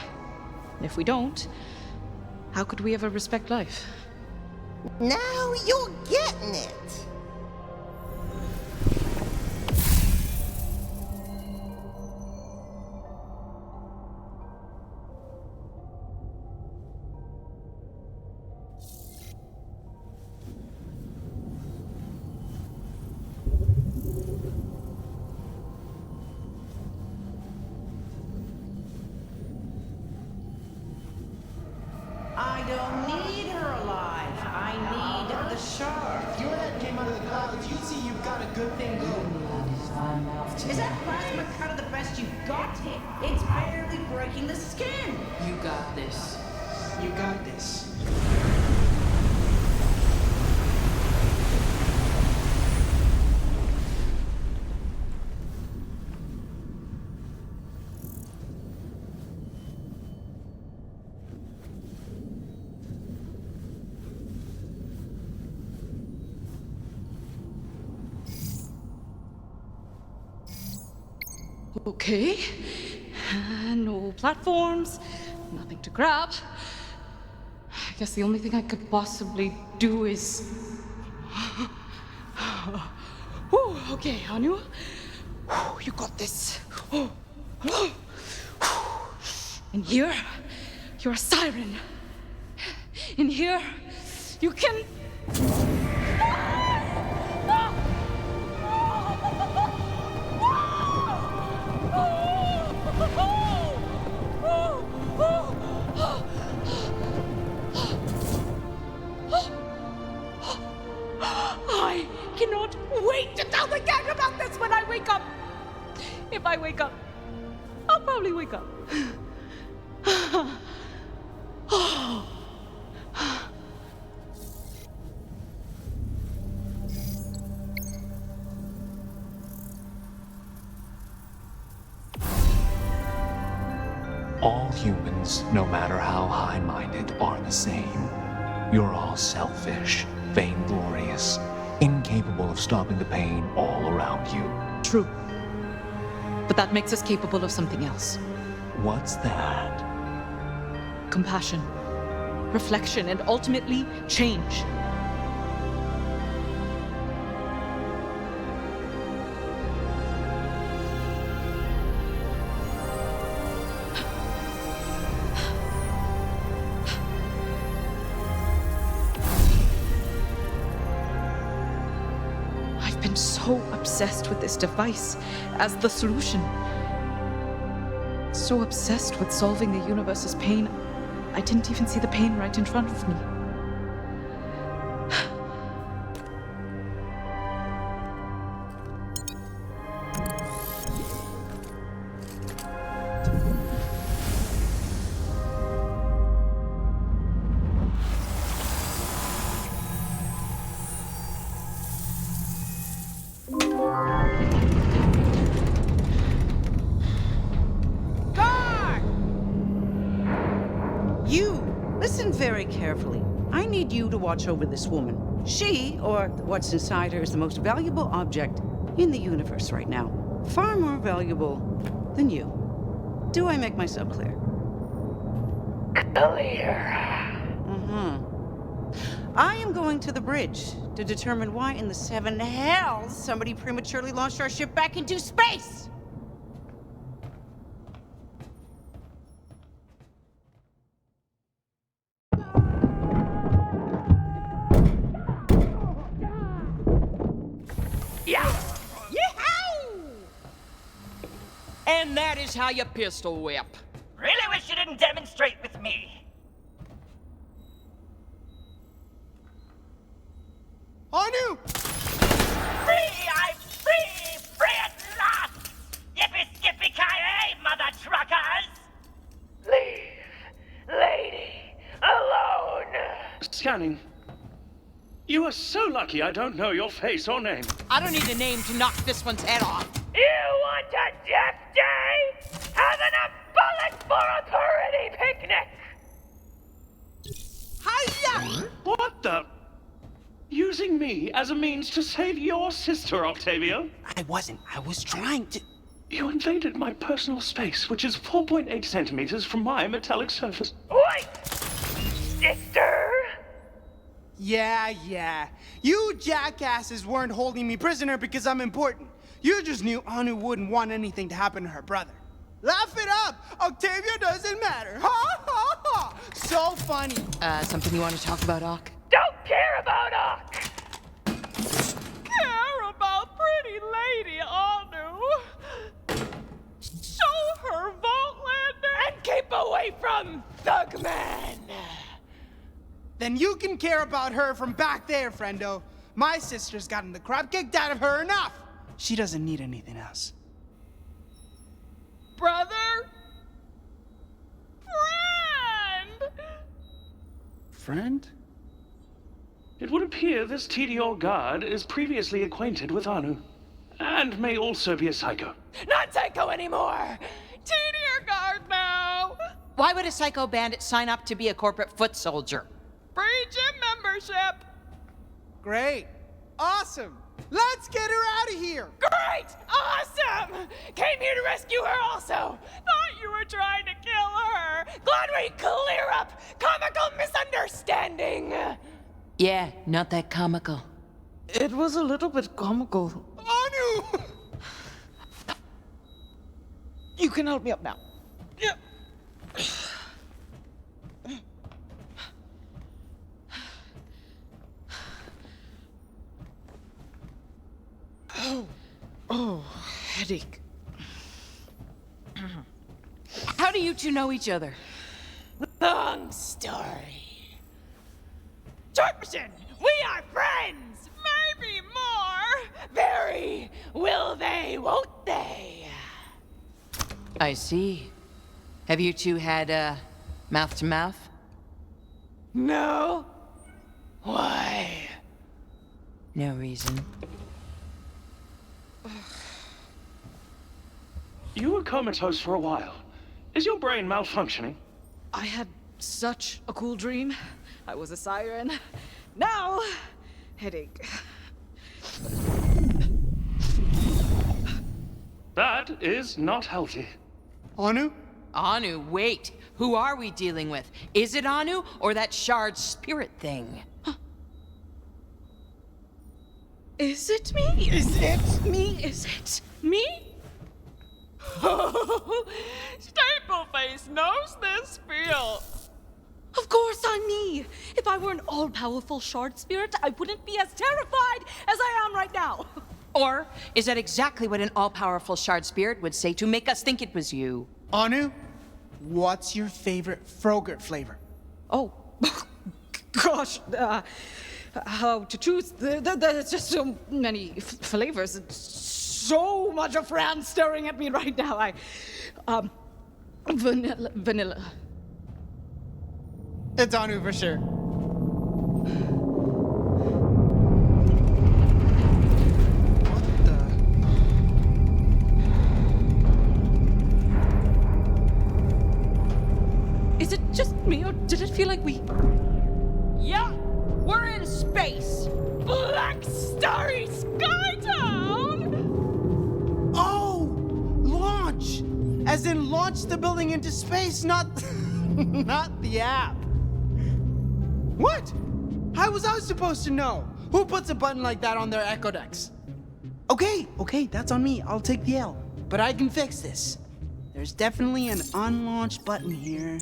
And if we don't, how could we ever respect life? Now you're getting it. I don't need her alive. I need the shark. If your head came out of the clouds, you'd see you've got a good thing going. Is that plasma cut of the best you've got? It's barely breaking the skin. You got this. You got this. Okay. No platforms, nothing to grab. I guess the only thing I could possibly do is... Whew, okay, Anu. You got this. In here, you're a siren. In here, you can... cannot wait to tell the gang about this when I wake up. If I wake up, I'll probably wake up. All humans, no matter how high-minded, are the same. You're all selfish, vainglorious, incapable of stopping the pain all around you. True. But that makes us capable of something else. What's that? Compassion, reflection, and ultimately change. I've been so obsessed with this device as the solution. So obsessed with solving the universe's pain, I didn't even see the pain right in front of me. Listen very carefully. I need you to watch over this woman. She, or what's inside her, is the most valuable object in the universe right now. Far more valuable than you. Do I make myself clear? Clear. I am going to the bridge to determine why in the seven hells somebody prematurely launched our ship back into space! And that is how you pistol whip. Really wish you didn't demonstrate with me. Anu! Free! I'm free! Free at last! Yippee skippy ki-yay, mother truckers! Leave Lady alone. Scanning. You are so lucky I don't know your face or name. I don't need a name to knock this one's head off. You want a death day? Have enough bullets for a pretty picnic! Hiya! What the? Using me as a means to save your sister, Octavio? I wasn't. I was trying to... You invaded my personal space, which is 4.8 centimeters from my metallic surface. Wait! Sister? Yeah. You jackasses weren't holding me prisoner because I'm important. You just knew Anu wouldn't want anything to happen to her brother. Laugh it up! Octavio doesn't matter! Ha ha ha! So funny! Something you want to talk about, Ock? Don't care about Ock! Care about pretty lady Anu. Show her vault landing and keep away from Thugman. Then you can care about her from back there, friendo. My sister's gotten the crap kicked out of her enough! She doesn't need anything else. Brother? Friend? Friend? It would appear this TDR guard is previously acquainted with Anu, and may also be a psycho. Not psycho anymore! TDR guard now! Why would a psycho bandit sign up to be a corporate foot soldier? Free gym membership! Great. Awesome. Let's get her out of here. Great! Awesome! Came here to rescue her also! Thought you were trying to kill her! Glad we clear up comical misunderstanding! Yeah, not that comical. It was a little bit comical. Anu! You can help me up now. Yeah. Oh, headache. How do you two know each other? Long story. Short version, we are friends! Maybe more! worry, will they, won't they? I see. Have you two had, mouth to mouth? No. Why? No reason. You were comatose for a while. Is your brain malfunctioning? I had such a cool dream. I was a siren. Now, headache. That is not healthy. Anu? Anu, wait. Who are we dealing with? Is it Anu or that shard spirit thing? Is it me? Is it me? Is it me? Stapleface knows this feel. Of course I'm me. If I were an all-powerful shard spirit, I wouldn't be as terrified as I am right now. Or is that exactly what an all-powerful shard spirit would say to make us think it was you? Anu, what's your favorite Frogurt flavor? Oh, gosh, how to choose? There's just so many flavors. So much of Fran staring at me right now. Vanilla. It's Anu for sure. Is it just me, or did it feel like we... Yeah, we're in space. Black starry sky town. Oh, launch! As in launch the building into space, not not the app. What? How was I supposed to know? Who puts a button like that on their Echo decks? Okay, that's on me. I'll take the L. But I can fix this. There's definitely an unlaunched button here.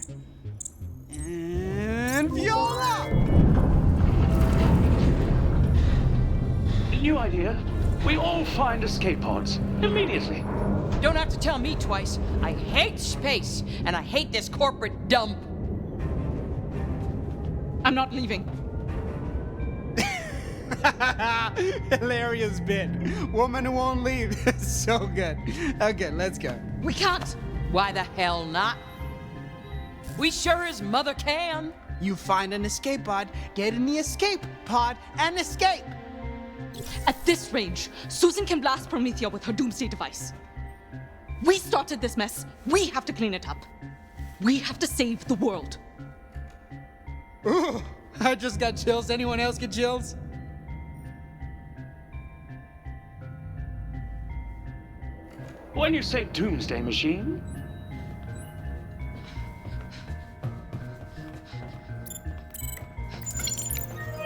And Viola! New idea. We all find escape pods. Immediately. Don't have to tell me twice. I hate space, and I hate this corporate dump. I'm not leaving. Hilarious bit. Woman who won't leave. So good. Okay, let's go. We can't. Why the hell not? We sure as mother can. You find an escape pod, get in the escape pod, and escape. At this range, Susan can blast Promethea with her doomsday device. We started this mess. We have to clean it up. We have to save the world. Ooh, I just got chills. Anyone else get chills? When you say doomsday machine,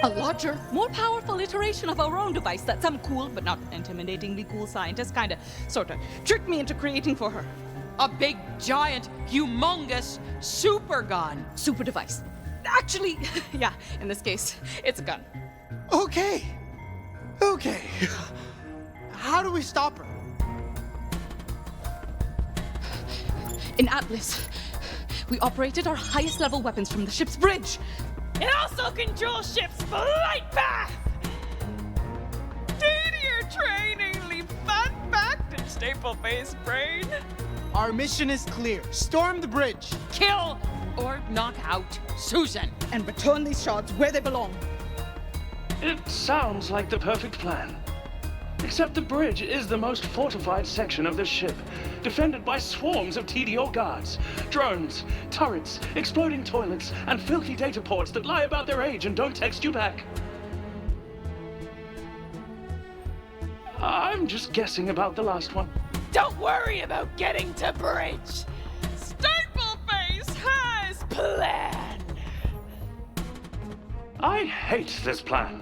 A larger, more powerful iteration of our own device that some cool, but not intimidatingly cool scientist sorta tricked me into creating for her. A big, giant, humongous super gun. Super device. Actually, yeah, in this case, it's a gun. Okay. How do we stop her? In Atlas, we operated our highest level weapons from the ship's bridge. It also controls ship's flight path. Due to your training, leave fun fact in Stapleface brain. Our mission is clear. Storm the bridge. Kill or knock out Susan. And return these shards where they belong. it sounds like the perfect plan. Except the bridge is the most fortified section of the ship, defended by swarms of TDO guards, drones, turrets, exploding toilets, and filthy data ports that lie about their age and don't text you back. I'm just guessing about the last one. Don't worry about getting to bridge. Stapleface has plan. I hate this plan.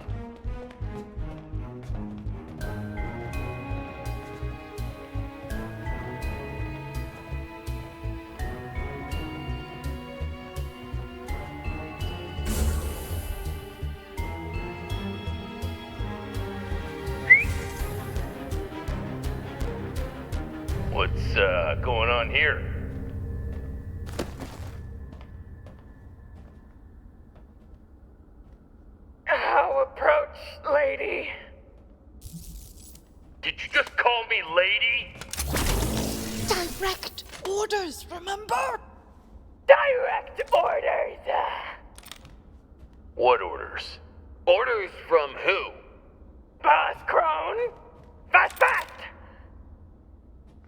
What's going on here? How approach, lady? Do Did you just call me lady? Direct orders, remember? Direct orders! What orders? Orders from who? Boss Crone! Fast, fast!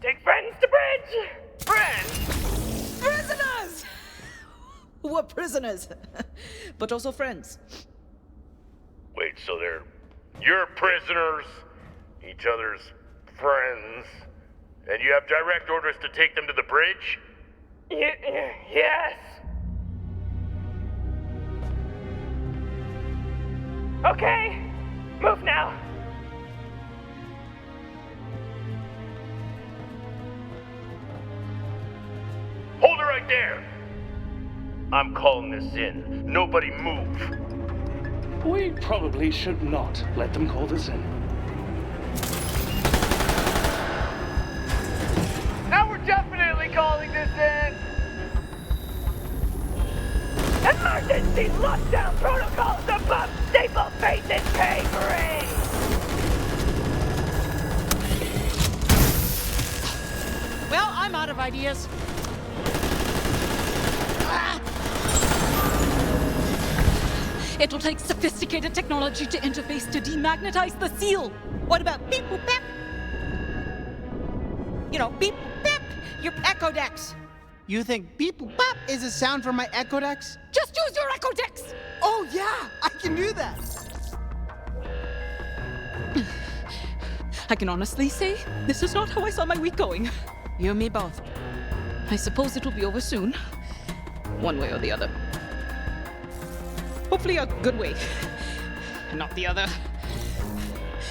Take friends to bridge! Friends? Prisoners! We're prisoners, but also friends. Wait, so you're prisoners, each other's friends, and you have direct orders to take them to the bridge? Yes. Okay, move now. Hold it right there! I'm calling this in. Nobody move. We probably should not let them call this in. Now we're definitely calling this in! Emergency lockdown protocols above staple faces K3! Well, I'm out of ideas. It'll take sophisticated technology to interface to demagnetize the seal. What about beep boop bap? You know, beep boop bap, your echo decks. You think beep boop bop is a sound from my echo decks? Just use your echo decks! Oh yeah, I can do that. I can honestly say, this is not how I saw my week going. You and me both. I suppose it'll be over soon. One way or the other. Hopefully a good way. Not the other.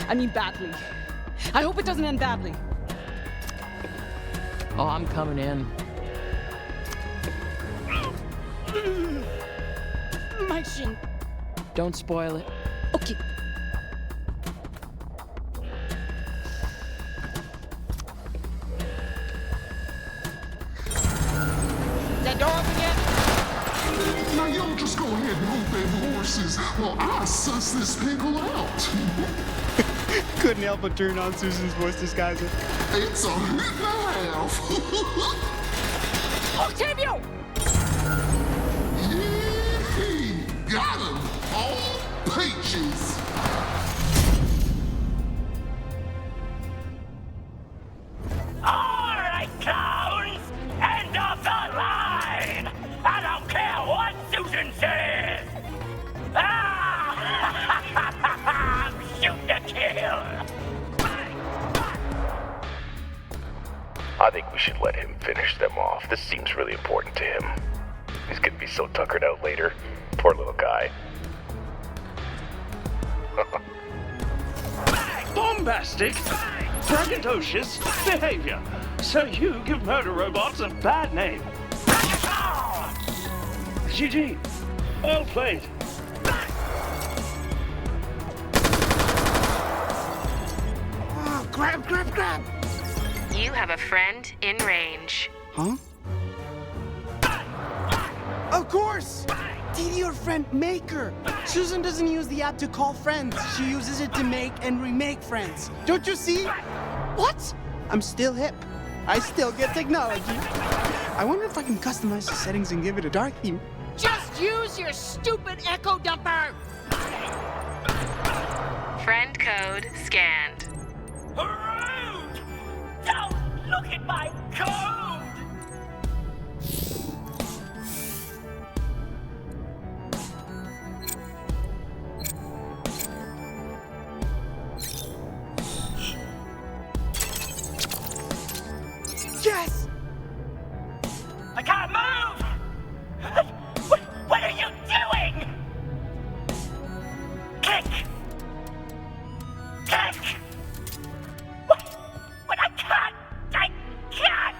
I mean badly. I hope it doesn't end badly. Oh, I'm coming in. My shin. Don't spoil it. Okay. That door open yet? Now y'all just go ahead and hold them horses while I suss this pickle out. Couldn't help but turn on Susan's voice disguiser. It's a hit and a half. Octavio! Yee, got him. All pages. All right, clowns! End of the line! I don't care what Susan says! Ah! Shoot to kill! I think we should let him finish them off. This seems really important to him. He's gonna be so tuckered out later. Poor little guy. Bombastic, braggadocious behavior. So you give murder robots a bad name. GG. Well played. Oh, grab, grab, grab. You have a friend in range. Huh? Of course! TD, your friend, Maker. Susan doesn't use the app to call friends. She uses it to make and remake friends. Don't you see? What? I'm still hip. I still get technology. I wonder if I can customize the settings and give it a dark theme. Just use your stupid echo dumper! Friend code scanned. Rude! Don't look at my code! Yes! I can't move! What are you doing? Click! Click! What? I can't!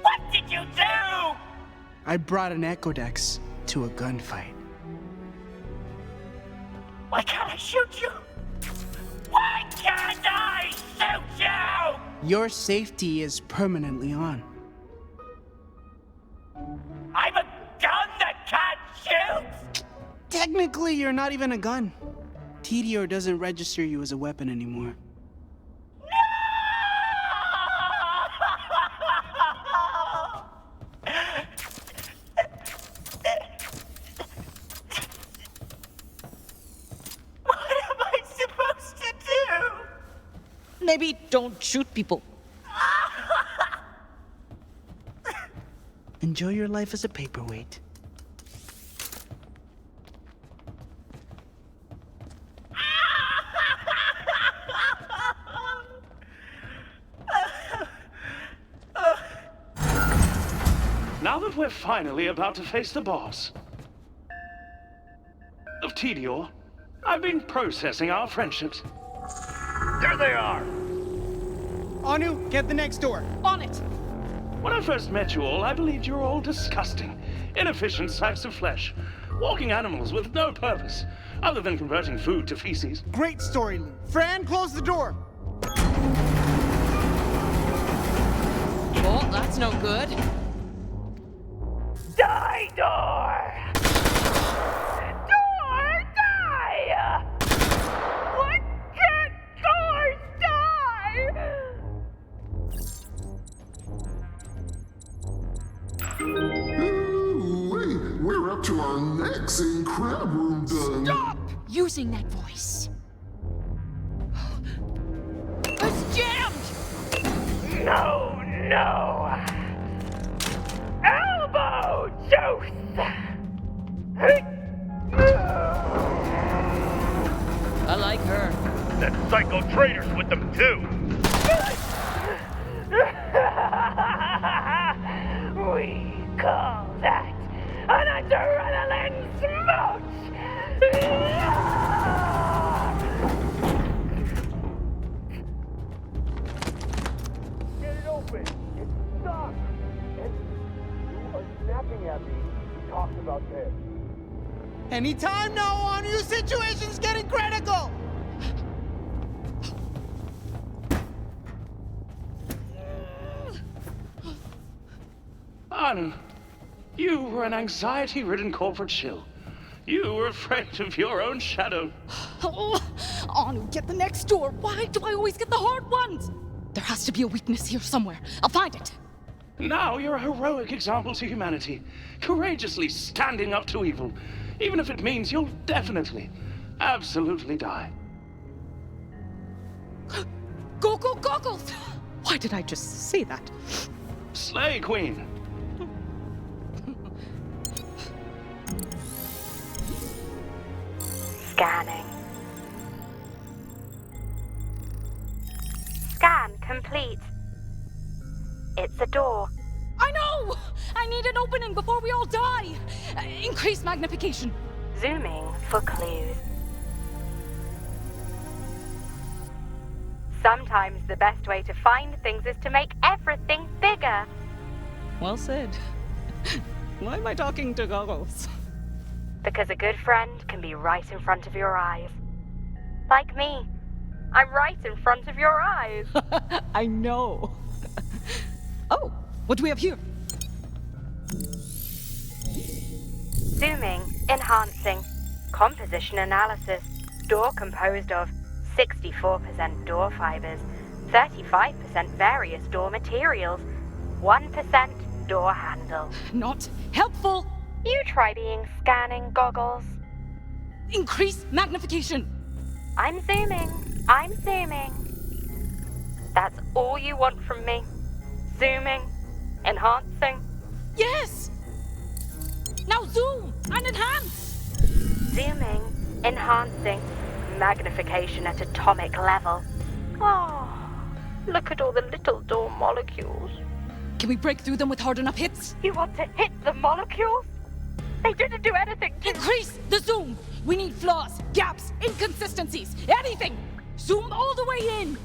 What did you do? I brought an Echo Dex to a gunfight. Why can't I shoot you? Why can't I shoot you? Your safety is permanently on. I'm a gun that can't shoot? Technically, you're not even a gun. TDR doesn't register you as a weapon anymore. Maybe don't shoot people. Enjoy your life as a paperweight. Now that we're finally about to face the boss of Tedior, I've been processing our friendships. There they are! Anu, get the next door. On it! When I first met you all, I believed you were all disgusting, inefficient sacks of flesh, walking animals with no purpose, other than converting food to feces. Great story, Lou. Fran, close the door. Oh, that's no good. Die, door! Door, die! Why can't doors die? Ooh, we're up to our necks in crab room done. Stop using that voice. It's jammed! No, no! Elbow juice! I like her. That psycho traitor's with them too. We call that an adrenaline smooch! Get it open! It's stuck! And you are snapping at me. We talked about this. Anytime now, Anu, your situation's getting critical. Anu, you were an anxiety-ridden corporate shill. You were afraid of your own shadow. Oh, Anu, get the next door. Why do I always get the hard ones? There has to be a weakness here somewhere. I'll find it. Now you're a heroic example to humanity, courageously standing up to evil, even if it means you'll definitely, absolutely die. Go, goggles! Why did I just say that? Slay Queen. Scanning. Scan complete. It's a door. I know! I need an opening before we all die! Increase magnification. Zooming for clues. Sometimes the best way to find things is to make everything bigger. Well said. Why am I talking to goggles? Because a good friend can be right in front of your eyes. Like me. I'm right in front of your eyes. I know. Oh, what do we have here? Zooming, enhancing, composition analysis. Door composed of 64% door fibers, 35% various door materials, 1% door handle. Not helpful. You try being scanning goggles. Increase magnification. I'm zooming. I'm zooming. That's all you want from me. Zooming, enhancing. Yes! Now zoom and enhance. Zooming, enhancing, magnification at atomic level. Oh, look at all the little door molecules. Can we break through them with hard enough hits? You want to hit the molecules? They didn't do anything to... Increase the zoom. We need flaws, gaps, inconsistencies, anything. Zoom all the way in.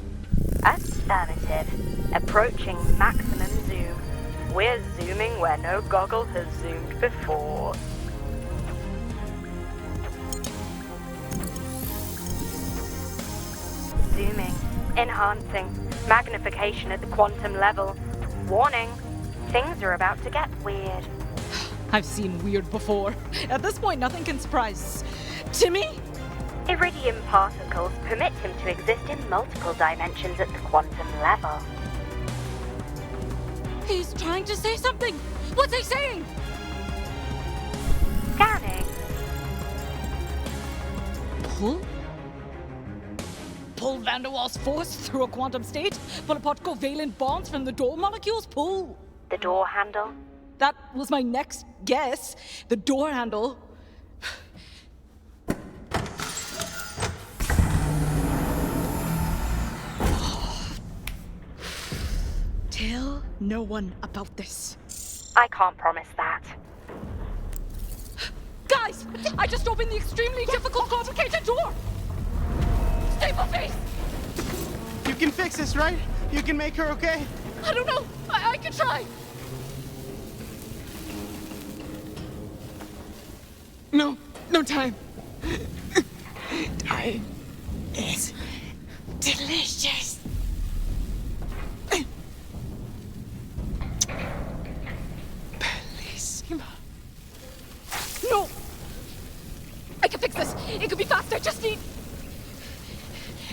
Affirmative. Approaching maximum zoom. We're zooming where no goggle has zoomed before. Zooming, enhancing, magnification at the quantum level. Warning, things are about to get weird. I've seen weird before. At this point, nothing can surprise Timmy. Iridium particles permit him to exist in multiple dimensions at the quantum level. He's trying to say something. What's he saying? Scanning. Pull? pull Van der Waals force through a quantum state, pull apart covalent bonds from the door molecules, pull. The door handle? That was my next guess. The door handle. Tell no one about this. I can't promise that. Guys! I just opened the extremely difficult, complicated door! Staple face! You can fix this, right? You can make her okay? I don't know. I can try. No time. Time is delicious. Bellissima. No! I can fix this. It could be fast. I just need...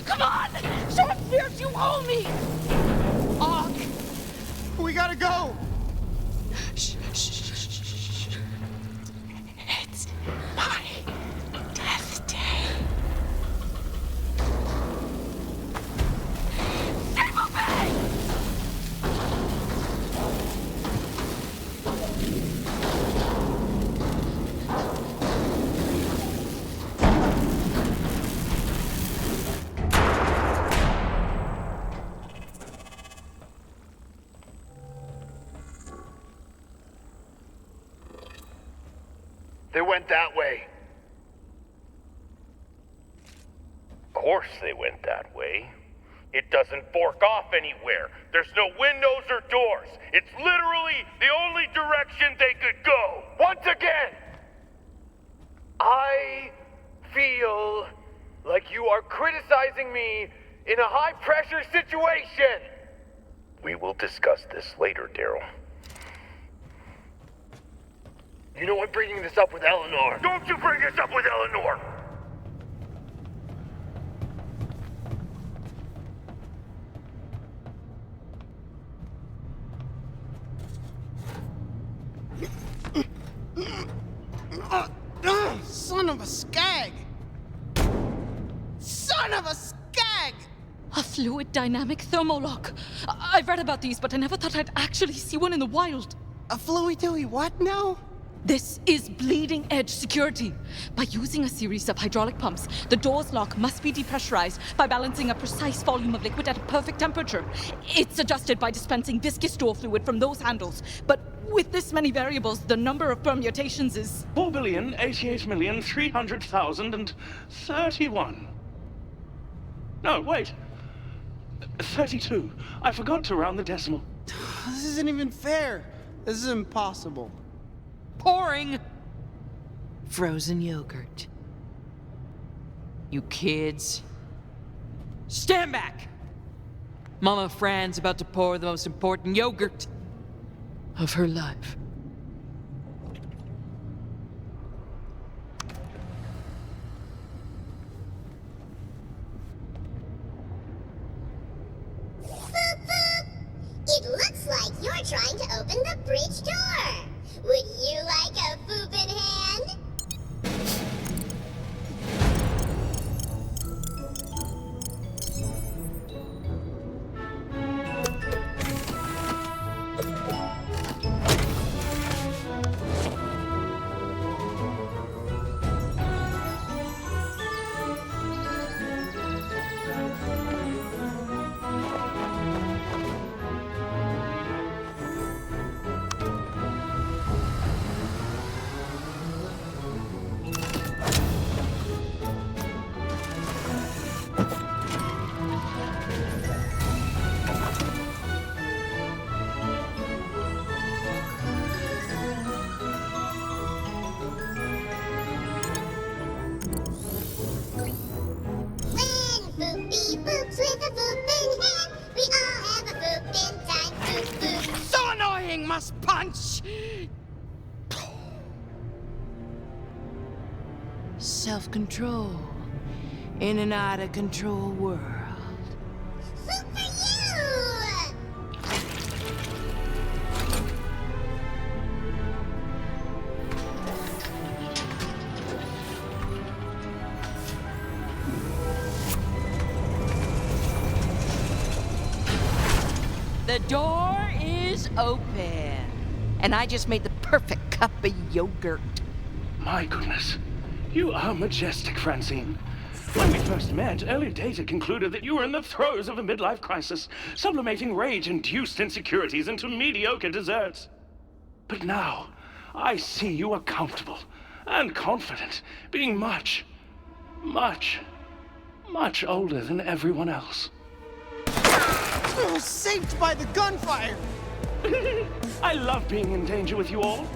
Come on! Short Spears, you owe me! We gotta go! Shh. It's my death day. Staple face! They went that way. Of course they went that way. It doesn't fork off anywhere. There's no windows or doors. It's literally the only direction they could go. Once again, I feel like you are criticizing me in a high-pressure situation. We will discuss this later, Daryl. You know I'm bringing this up with Eleanor. Don't you bring this up with Eleanor! Son of a skag! Son of a skag! A fluid dynamic thermolock. I've read about these, but I never thought I'd actually see one in the wild. A fluid-dooey what now? This is bleeding edge security. By using a series of hydraulic pumps, the door's lock must be depressurized by balancing a precise volume of liquid at a perfect temperature. It's adjusted by dispensing viscous door fluid from those handles. But with this many variables, the number of permutations is... 4,088,300,031. No, wait. 32. I forgot to round the decimal. This isn't even fair. This is impossible. Pouring frozen yogurt. You kids, stand back! Mama Fran's about to pour the most important yogurt of her life. It looks like you're trying to open the bridge door. Would you like a foopin' hand? So annoying, must punch! Self-control in an out-of-control world. The door is open. And I just made the perfect cup of yogurt. My goodness. You are majestic, Francine. When we first met, early data concluded that you were in the throes of a midlife crisis, sublimating rage-induced insecurities into mediocre desserts. But now, I see you are comfortable and confident, being much, much, much older than everyone else. Saved by the gunfire! I love being in danger with you all.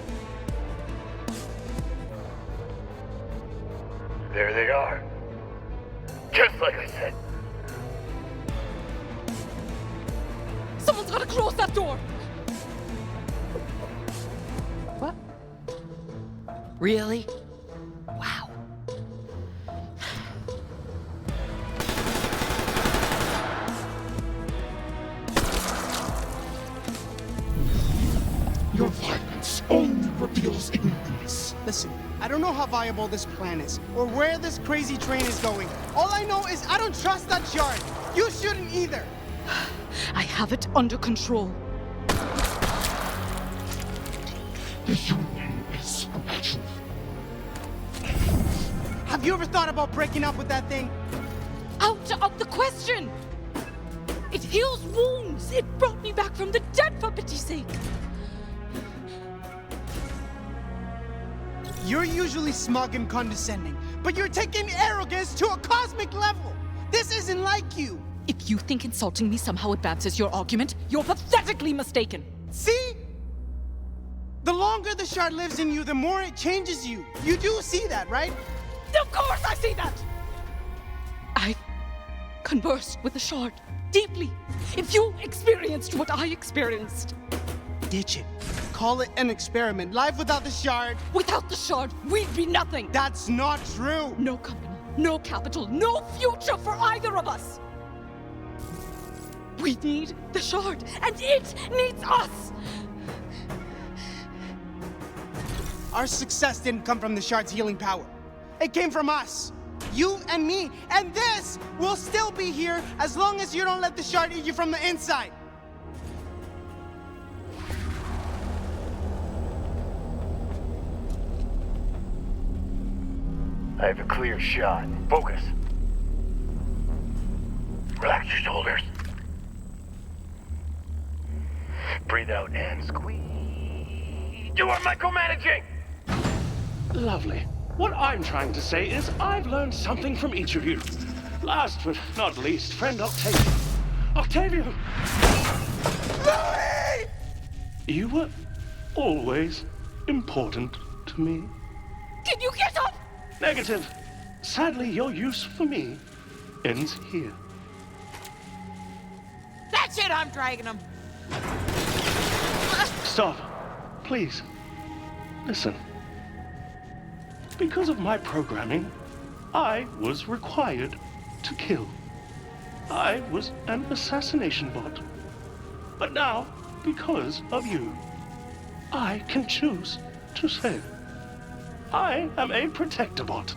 There they are. Just like I said. Someone's gotta close that door! What? Really? Wow. Your violence only reveals ignorance. Listen, I don't know how viable this plan is, or where this crazy train is going. All I know is I don't trust that shard. You shouldn't either. I have it under control. The union is perpetual. Have you ever thought about breaking up with that thing? Out of the question! It heals wounds! It brought me back from the dead, for pity's sake! You're usually smug and condescending, but you're taking arrogance to a cosmic level. This isn't like you. If you think insulting me somehow advances your argument, you're pathetically mistaken. See? The longer the shard lives in you, the more it changes you. You do see that, right? Of course I see that! I've conversed with the shard deeply. If you experienced what I experienced. Ditch it. Call it an experiment. Life without the shard. Without the shard, we'd be nothing. That's not true. No company, no capital, no future for either of us. We need the shard, and it needs us. Our success didn't come from the shard's healing power. It came from us. You and me. And this will still be here as long as you don't let the shard eat you from the inside. I have a clear shot. Focus. Relax your shoulders. Breathe out and squeeze. You are micromanaging! Lovely. What I'm trying to say is I've learned something from each of you. Last but not least, friend Octavio. Octavio! Louis! You were always important to me. Can you get up? Negative. Sadly, your use for me ends here. That's it, I'm dragging him. Stop. Please. Listen. Because of my programming, I was required to kill. I was an assassination bot. But now, because of you, I can choose to save. I am a protector bot.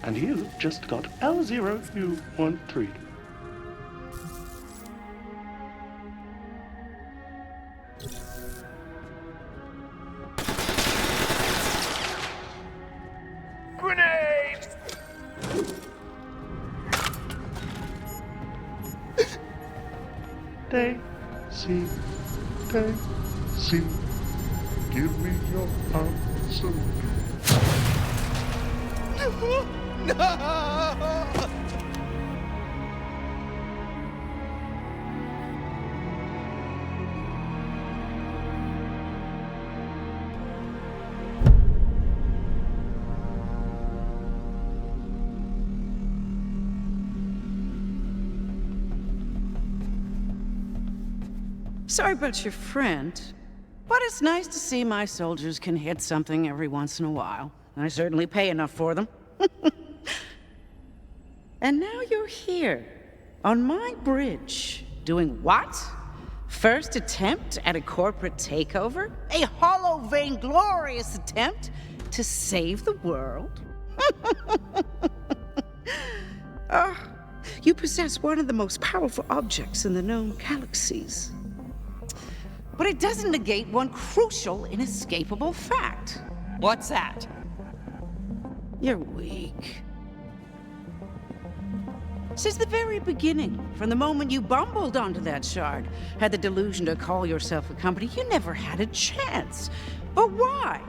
And you just got L0U13. Grenade! Daisy, Daisy, give me your answer. No! Sorry about your friend, but it's nice to see my soldiers can hit something every once in a while. I certainly pay enough for them. And now you're here, on my bridge, doing what? First attempt at a corporate takeover? A hollow, vainglorious attempt to save the world? You possess one of the most powerful objects in the known galaxies. But it doesn't negate one crucial, inescapable fact. What's that? You're weak. Since the very beginning, from the moment you bumbled onto that shard, had the delusion to call yourself a company, you never had a chance. But why?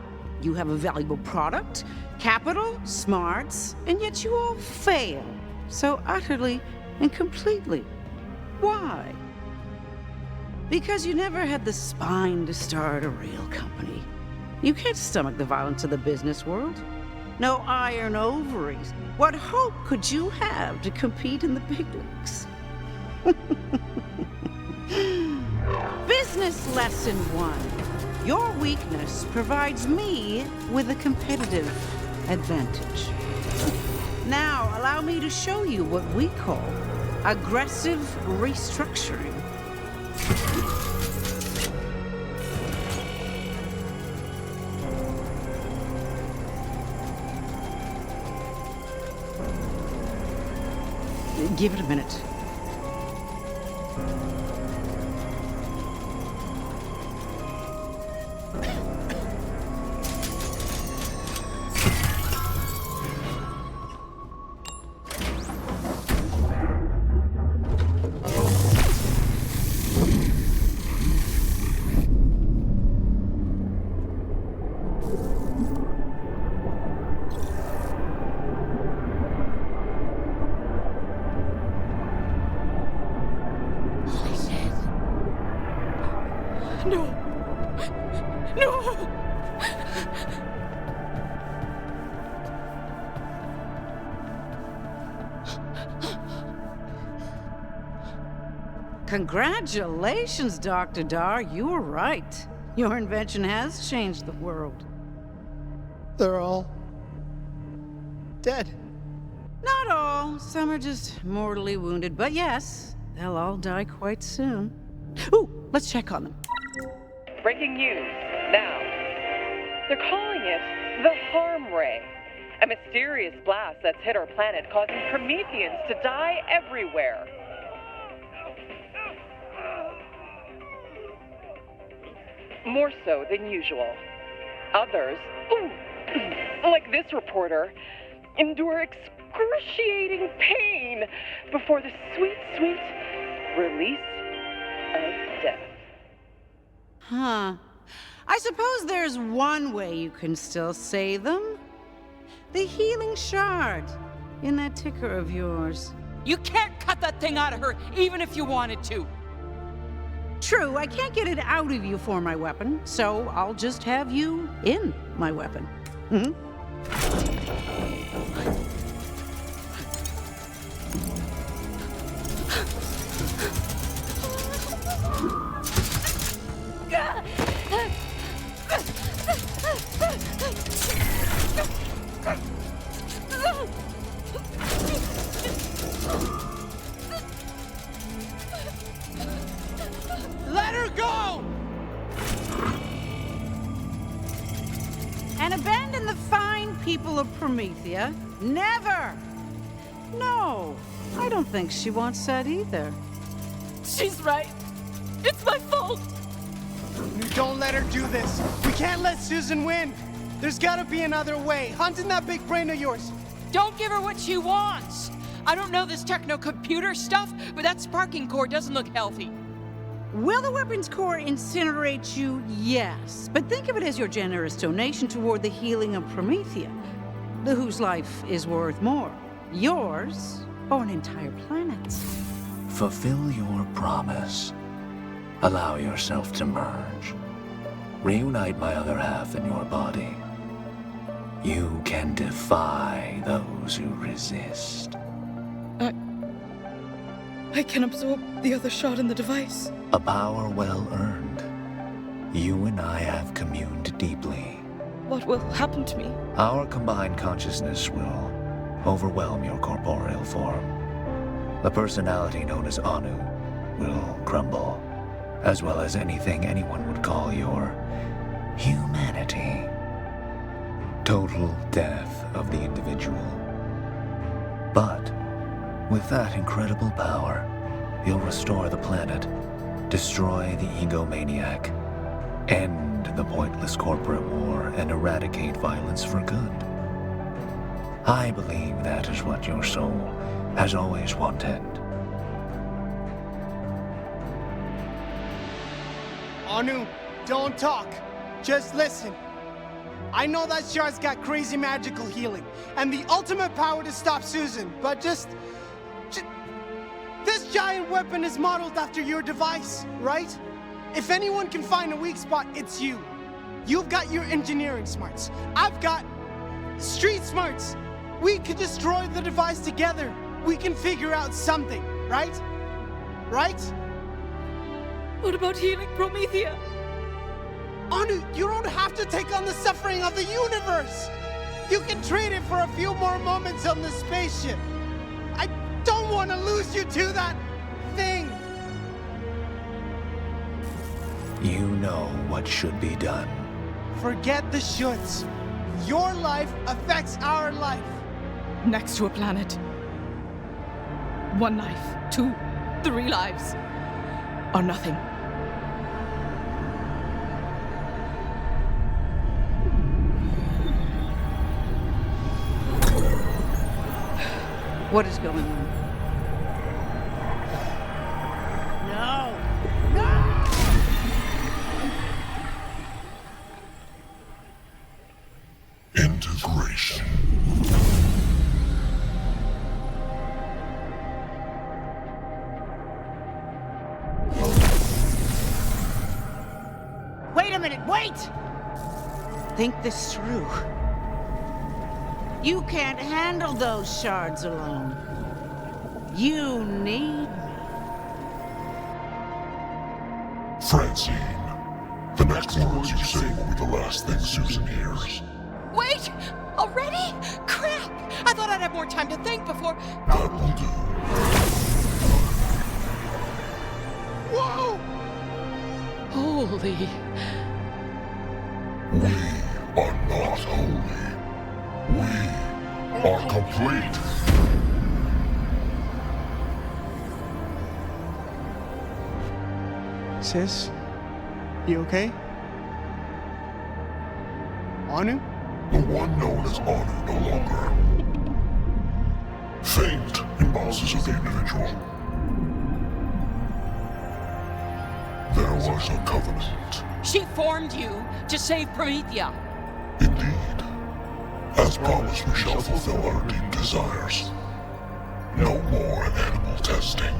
You have a valuable product, capital, smarts, and yet you all fail so utterly and completely. Why? Because you never had the spine to start a real company. You can't stomach the violence of the business world. No iron ovaries. What hope could you have to compete in the big leagues? Business lesson 1. Your weakness provides me with a competitive advantage. Now, allow me to show you what we call aggressive restructuring. Give it a minute. No. No. Congratulations, Dr. Dar. You were right. Your invention has changed the world. They're all dead. Not all. Some are just mortally wounded, but yes, they'll all die quite soon. Ooh, let's check on them. Breaking news, now. They're calling it the Harm Ray, a mysterious blast that's hit our planet, causing Prometheans to die everywhere. More so than usual. Others, like this reporter, endure excruciating pain before the sweet, sweet release of death. Huh. I suppose there's one way you can still save them. The healing shard in that ticker of yours. You can't cut that thing out of her, even if you wanted to. True, I can't get it out of you for my weapon, so I'll just have you in my weapon. Let her go! And abandon the fine people of Promethea? Never! No, I don't think she wants that either. She's right. It's my fault. Don't let her do this. We can't let Susan win. There's gotta be another way. Hunt in that big brain of yours. Don't give her what she wants. I don't know this techno-computer stuff, but that sparking core doesn't look healthy. Will the weapons core incinerate you? Yes. But think of it as your generous donation toward the healing of Promethea, whose life is worth more. Yours or an entire planet's. Fulfill your promise. Allow yourself to merge. Reunite my other half in your body. You can defy those who resist. I can absorb the other shot in the device. A power well earned. You and I have communed deeply. What will happen to me? Our combined consciousness will overwhelm your corporeal form. The personality known as Anu will crumble, as well as anything anyone would call your humanity. Total death of the individual. But With that incredible power, you'll restore the planet, destroy the egomaniac, end the pointless corporate war, and eradicate violence for good. I believe that is what your soul has always wanted. Anu, don't talk. Just listen. I know that shard's got crazy magical healing and the ultimate power to stop Susan, but just this giant weapon is modeled after your device, right? If anyone can find a weak spot, it's you. You've got your engineering smarts. I've got street smarts. We could destroy the device together. We can figure out something, right? Right? What about healing Promethea? Anu, you don't have to take on the suffering of the universe! You can trade it for a few more moments on the spaceship. I don't want to lose you to that thing! You know what should be done. Forget the shoulds. Your life affects our life. Next to a planet. 1 life, 2, 3 lives. Or nothing. What is going on? No! Integration. Wait a minute, wait! Think this through. You can't handle those shards alone. You need me. Francine, the next words you say will be the last thing Susan hears. Wait! Already? Crap! I thought I'd have more time to think before. That will do. Whoa! Holy. We are not holy. We are complete. Sis, you okay? Anu? The one known as Anu no longer. Faint impulses of the individual. There was a covenant. She formed you to save Promethea. Indeed. As promised, we shall fulfill our deep desires. No more animal testing.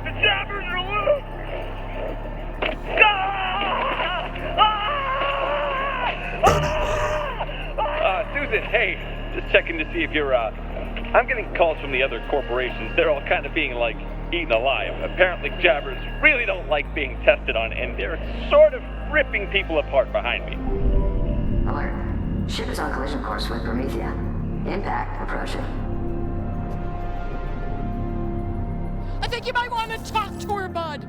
The jabbers are loose! Susan, hey, just checking to see if you're, I'm getting calls from the other corporations. They're all kind of being, like, eaten alive. Apparently jabbers really don't like being tested on, and they're sort of ripping people apart behind me. Alert. Ship is on collision course with Promethea. Impact approaching. I think you might want to talk to her, bud.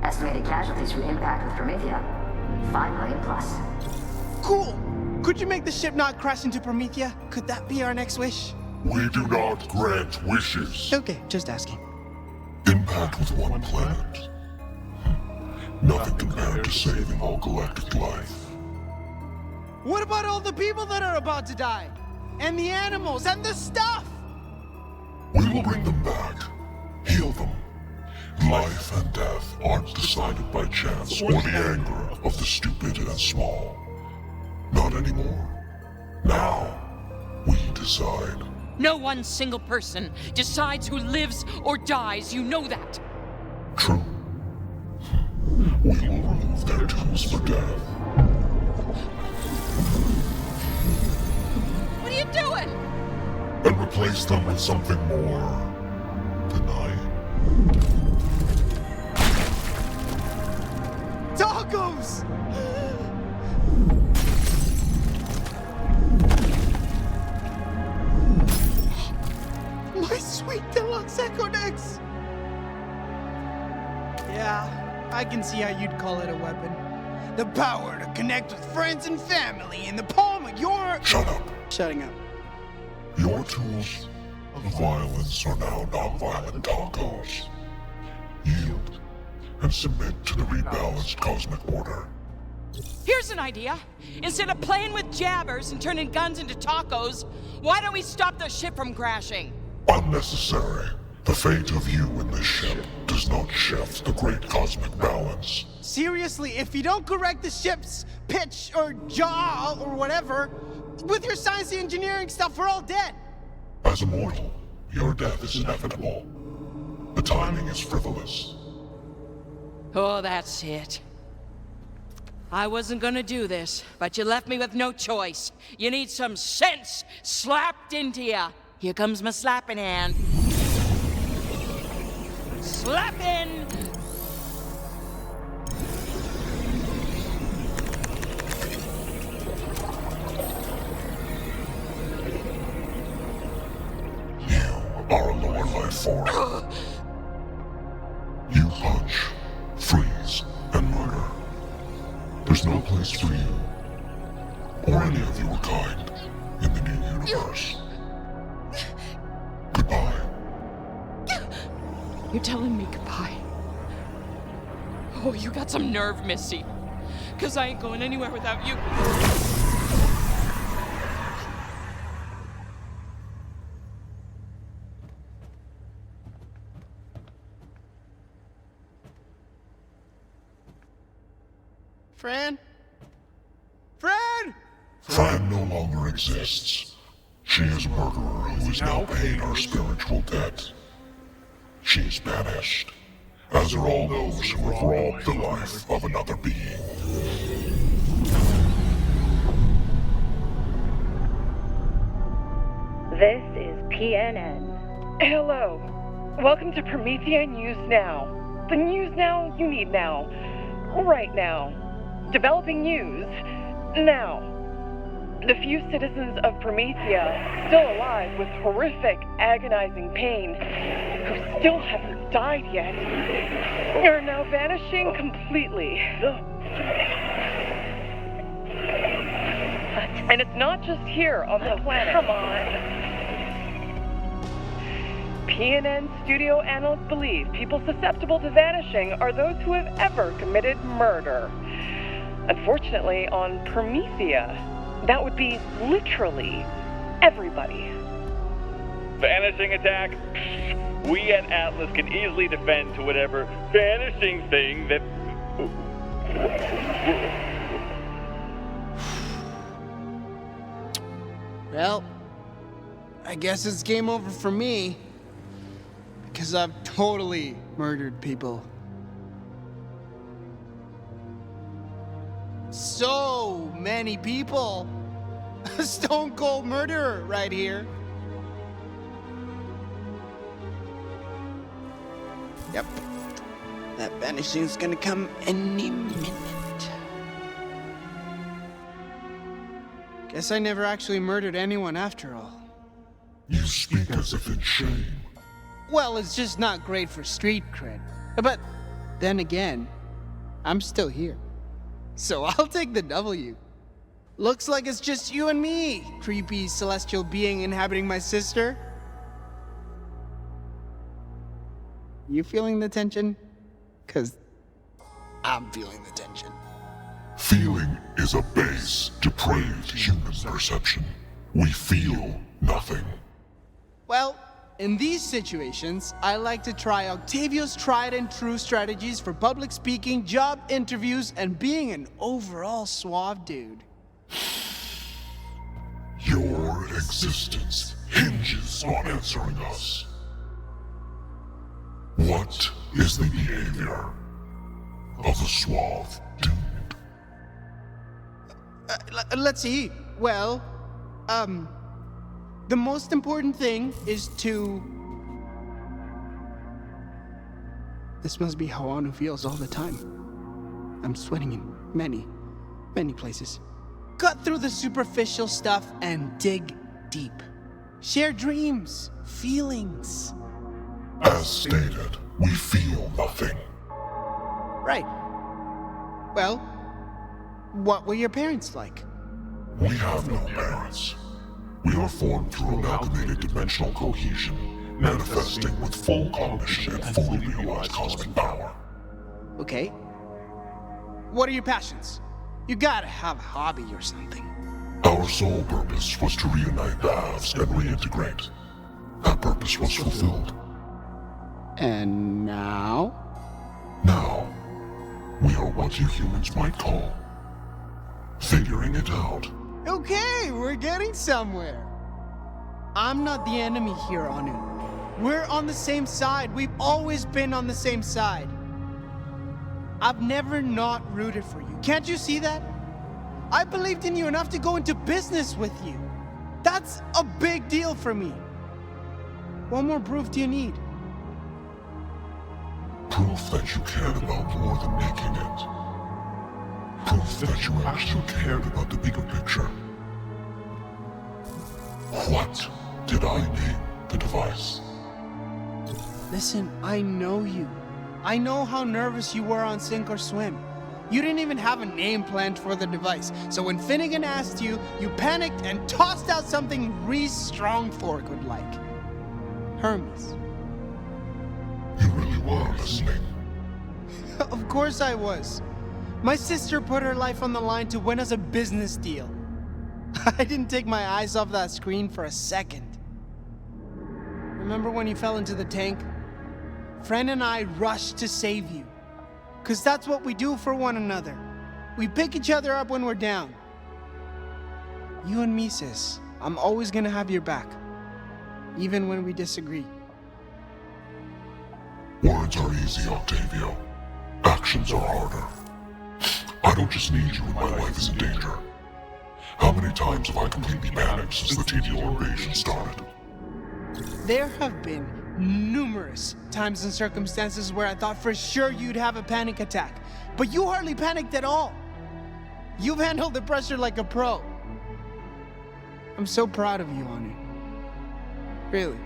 Estimated casualties from impact with Promethea. 5 million plus. Cool! Could you make the ship not crash into Promethea? Could that be our next wish? We do not grant wishes. Okay, just asking. Impact with one planet. Nothing compared to saving all galactic life. What about all the people that are about to die? And the animals and the stuff? We will bring them back. Heal them. Life and death aren't decided by chance or the anger of the stupid and small. Not anymore. Now, we decide. No one single person decides who lives or dies. You know that. True. We will remove their tools for death. What are you doing? And replace them with something more benign. Tacos! My sweet deluxe Echo Decks! Yeah, I can see how you'd call it a weapon. The power to connect with friends and family in the palm of your... Shut up. Shutting up. Your tools of violence are now non-violent tacos. Yield and submit to the rebalanced cosmic order. Here's an idea. Instead of playing with jabbers and turning guns into tacos, why don't we stop the ship from crashing? Unnecessary. The fate of you in this ship does not shift the great cosmic balance. Seriously, if you don't correct the ship's pitch or jaw or whatever, with your science and engineering stuff, we're all dead. As a mortal, your death is inevitable. The timing is frivolous. Oh, that's it. I wasn't gonna do this, but you left me with no choice. You need some sense slapped into you. Here comes my slapping hand. Slapping! Are a lower life form. You punch, freeze, and murder. There's no place for you, or any of your kind, in the new universe. Goodbye. You're telling me goodbye? Oh, you got some nerve, Missy. 'Cause I ain't going anywhere without you. Fran? Fran! Fran no longer exists. She is a murderer who is now paying her spiritual debt. She is banished, as are all those who have robbed the life of another being. This is PNN. Hello. Welcome to Promethea News Now. The news now you need now. Right now. Developing news now. The few citizens of Promethea still alive with horrific, agonizing pain, who still haven't died yet, are now vanishing completely. And it's not just here on the planet. Come on. PNN studio analysts believe people susceptible to vanishing are those who have ever committed murder. Unfortunately, on Promethea, that would be literally everybody. Vanishing attack? We at Atlas can easily defend to whatever vanishing thing that... Well, I guess it's game over for me. Because I've totally murdered people. So many people. A stone cold murderer right here. Yep. That vanishing's gonna come any minute. Guess I never actually murdered anyone after all. You speak as if in shame. Well, it's just not great for street cred. But then again, I'm still here. So I'll take the W. Looks like it's just you and me, creepy celestial being inhabiting my sister. You feeling the tension? 'Cause I'm feeling the tension. Feeling is a base, depraved human perception. We feel nothing. Well, in these situations, I like to try Octavio's tried and true strategies for public speaking, job interviews, and being an overall suave dude. Your existence hinges on answering us. What is the behavior of a suave dude? Let's see. Well, the most important thing is to... This must be how Anu feels all the time. I'm sweating in many places. Cut through the superficial stuff and dig deep. Share dreams, feelings. As stated, we feel nothing. Right. Well, what were your parents like? We have no parents. We are formed through amalgamated dimensional cohesion, manifesting with full cognition and fully realized cosmic power. Okay. What are your passions? You gotta have a hobby or something. Our sole purpose was to reunite the halves and reintegrate. That purpose was fulfilled. And now? Now, we are what you humans might call figuring it out. Okay, we're getting somewhere. I'm not the enemy here, Anu. We're on the same side. We've always been on the same side. I've never not rooted for you. Can't you see that? I believed in you enough to go into business with you. That's a big deal for me. What more proof do you need? Proof that you cared about more than making it. Proof that you actually cared about the bigger picture. What did I name the device? Listen, I know you. I know how nervous you were on Sink or Swim. You didn't even have a name planned for the device, so when Finnegan asked you, you panicked and tossed out something Reese Strongfork would like. Hermes. You really were listening. Of course I was. My sister put her life on the line to win us a business deal. I didn't take my eyes off that screen for a second. Remember when you fell into the tank? Fran and I rushed to save you. 'Cause that's what we do for one another. We pick each other up when we're down. You and me, sis. I'm always gonna have your back. Even when we disagree. Words are easy, Octavio. Actions are harder. I don't just need you when my life is in danger. How many times have I completely panicked since the TDO invasion started? There have been numerous times and circumstances where I thought for sure you'd have a panic attack, but you hardly panicked at all. You've handled the pressure like a pro. I'm so proud of you, Anu. Really.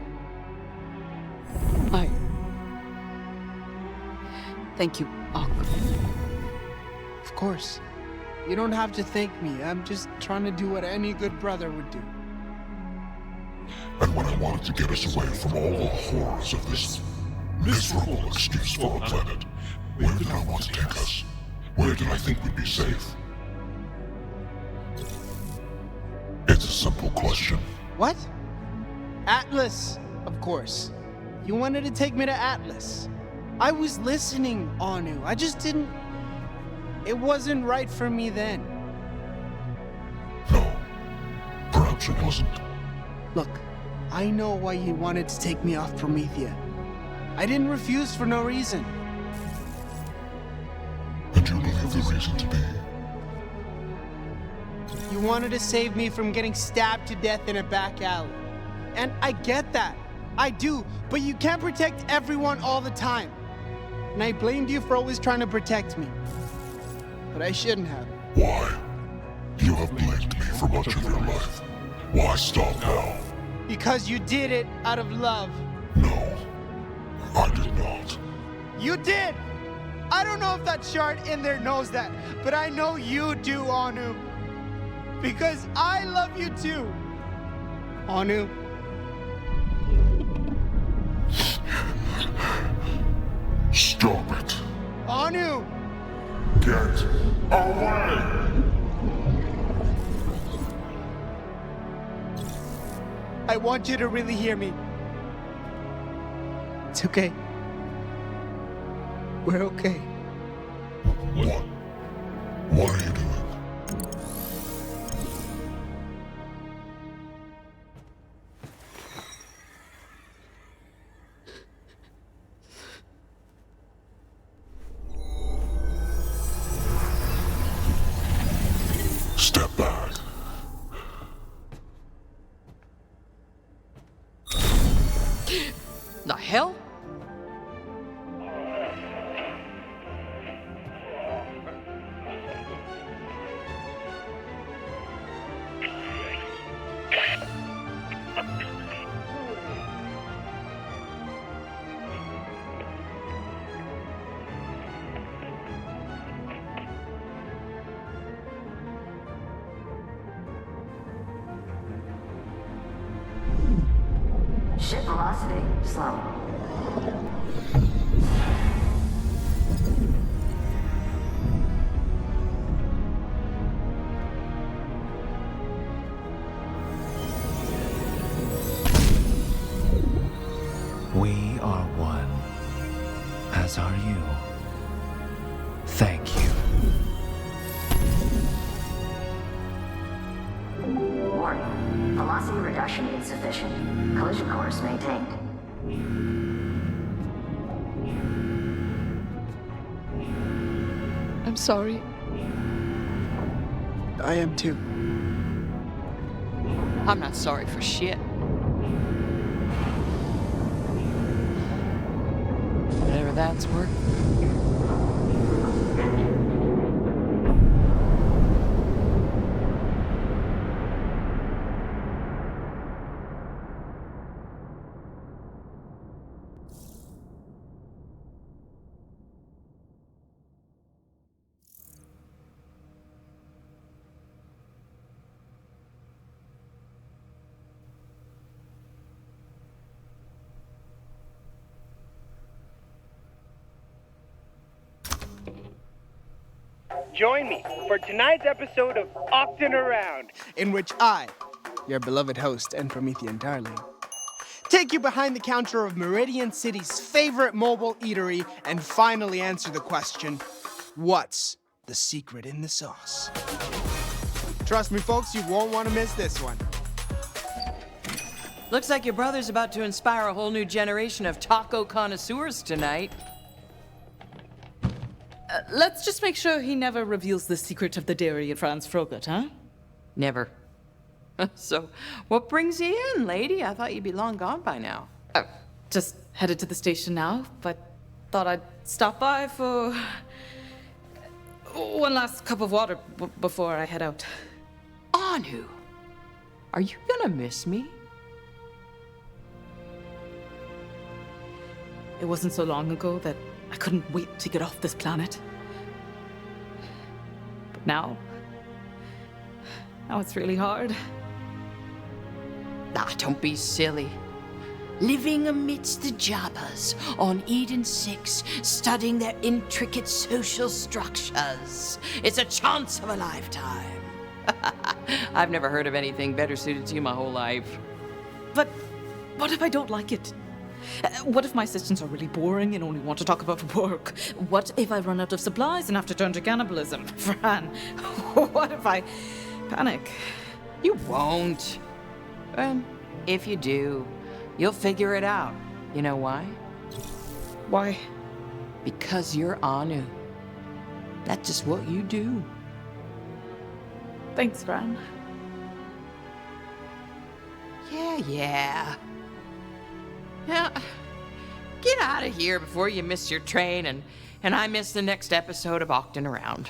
Thank you, Ock. Of course. You don't have to thank me. I'm just trying to do what any good brother would do. And when I wanted to get us away from all the horrors of this miserable excuse for a planet, where did I want to take us? Where did I think we'd be safe? It's a simple question. What? Atlas, of course. You wanted to take me to Atlas. I was listening, Anu. I just didn't... It wasn't right for me then. No. Perhaps it wasn't. Look, I know why you wanted to take me off Promethea. I didn't refuse for no reason. And you believe the reason to be? You wanted to save me from getting stabbed to death in a back alley. And I get that. I do, but you can't protect everyone all the time. And I blamed you for always trying to protect me. But I shouldn't have. Why? You have blamed me for much of your life. Why stop now? Because you did it out of love. No, I did not. You did! I don't know if that shard in there knows that, but I know you do, Anu. Because I love you too. Anu. Stop it. Anu! Get away! I want you to really hear me. It's okay. We're okay. What are you doing? Step back. The hell? Ship velocity slow. We are one, as are you. Thank you. Warning. Velocity reduction insufficient. Collision course maintained. I'm sorry. I am too. I'm not sorry for shit. Whatever that's worth. Join me for tonight's episode of Octin Around, in which I, your beloved host and Promethean darling, take you behind the counter of Meridian City's favorite mobile eatery and finally answer the question, what's the secret in the sauce? Trust me, folks, you won't want to miss this one. Looks like your brother's about to inspire a whole new generation of taco connoisseurs tonight. Let's just make sure he never reveals the secret of the dairy at Fran's Frogut, huh? Never. So, what brings you in, lady? I thought you'd be long gone by now. Just headed to the station now, but thought I'd stop by for one last cup of water before I head out. Anu, are you gonna miss me? It wasn't so long ago that I couldn't wait to get off this planet. But now it's really hard. Don't be silly. Living amidst the Jabbas on Eden 6, studying their intricate social structures. It's a chance of a lifetime. I've never heard of anything better suited to you my whole life. But what if I don't like it? What if my assistants are really boring and only want to talk about work? What if I run out of supplies and have to turn to cannibalism? Fran, what if I panic? You won't. And if you do, you'll figure it out. You know why? Why? Because you're Anu. That's just what you do. Thanks, Fran. Yeah. Now, get out of here before you miss your train and I miss the next episode of Octin Around.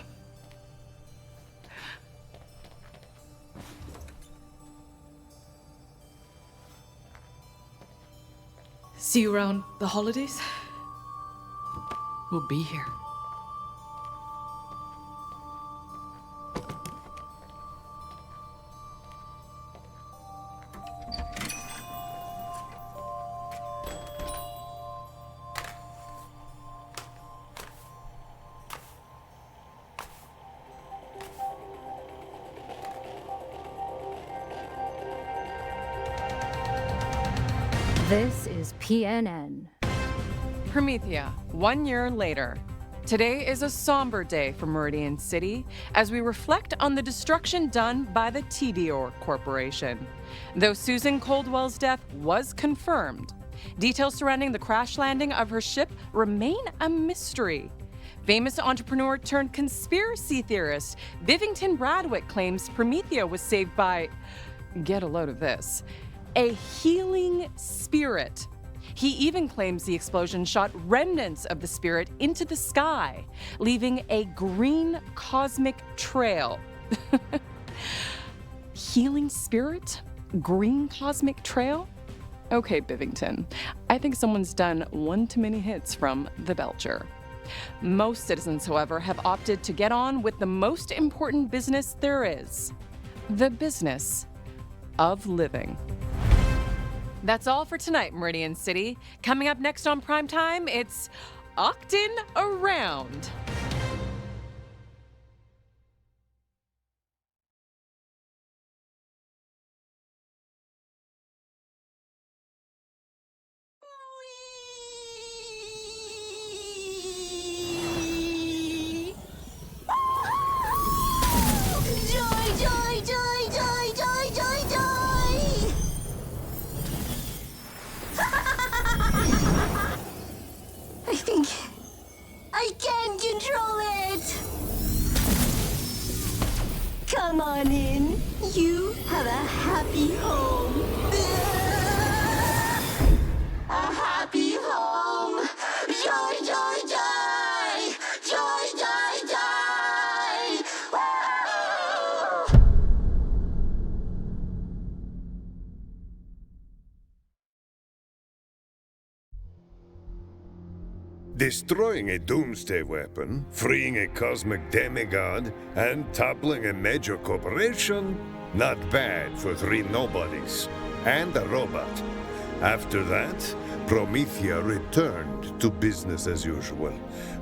See you around the holidays? We'll be here. This is PNN. Promethea, 1 year later. Today is a somber day for Meridian City as we reflect on the destruction done by the Dior Corporation. Though Susan Coldwell's death was confirmed, details surrounding the crash landing of her ship remain a mystery. Famous entrepreneur turned conspiracy theorist Bivington Bradwick claims Promethea was saved by, get a load of this, a healing spirit. He even claims the explosion shot remnants of the spirit into the sky, leaving a green cosmic trail. Healing spirit? Green cosmic trail? Okay, Bivington. I think someone's done one too many hits from the Belcher. Most citizens, however, have opted to get on with the most important business there is: the business of living. That's all for tonight, Meridian City. Coming up next on Primetime, it's Octin Around. I think I can control it. Come on in. You have a happy home. A happy home. Joy, joy, joy. Joy, joy, joy. Woo! Destroying a doomsday weapon, freeing a cosmic demigod, and toppling a major corporation? Not bad for three nobodies. And a robot. After that, Promethea returned to business as usual.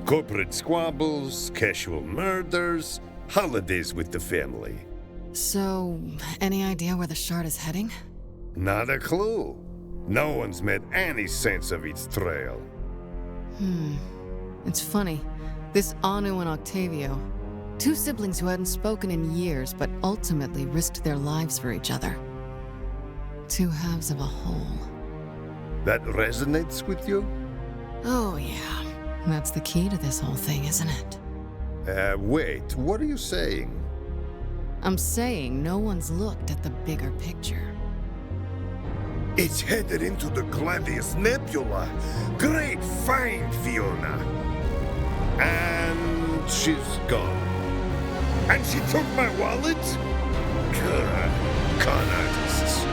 Corporate squabbles, casual murders, holidays with the family. So, any idea where the shard is heading? Not a clue. No one's made any sense of its trail. It's funny. This Anu and Octavio. Two siblings who hadn't spoken in years, but ultimately risked their lives for each other. Two halves of a whole. That resonates with you? Oh, yeah. That's the key to this whole thing, isn't it? Wait, what are you saying? I'm saying no one's looked at the bigger picture. It's headed into the Gladius Nebula. Great find, Fiona. And she's gone. And she took my wallet? Con artists.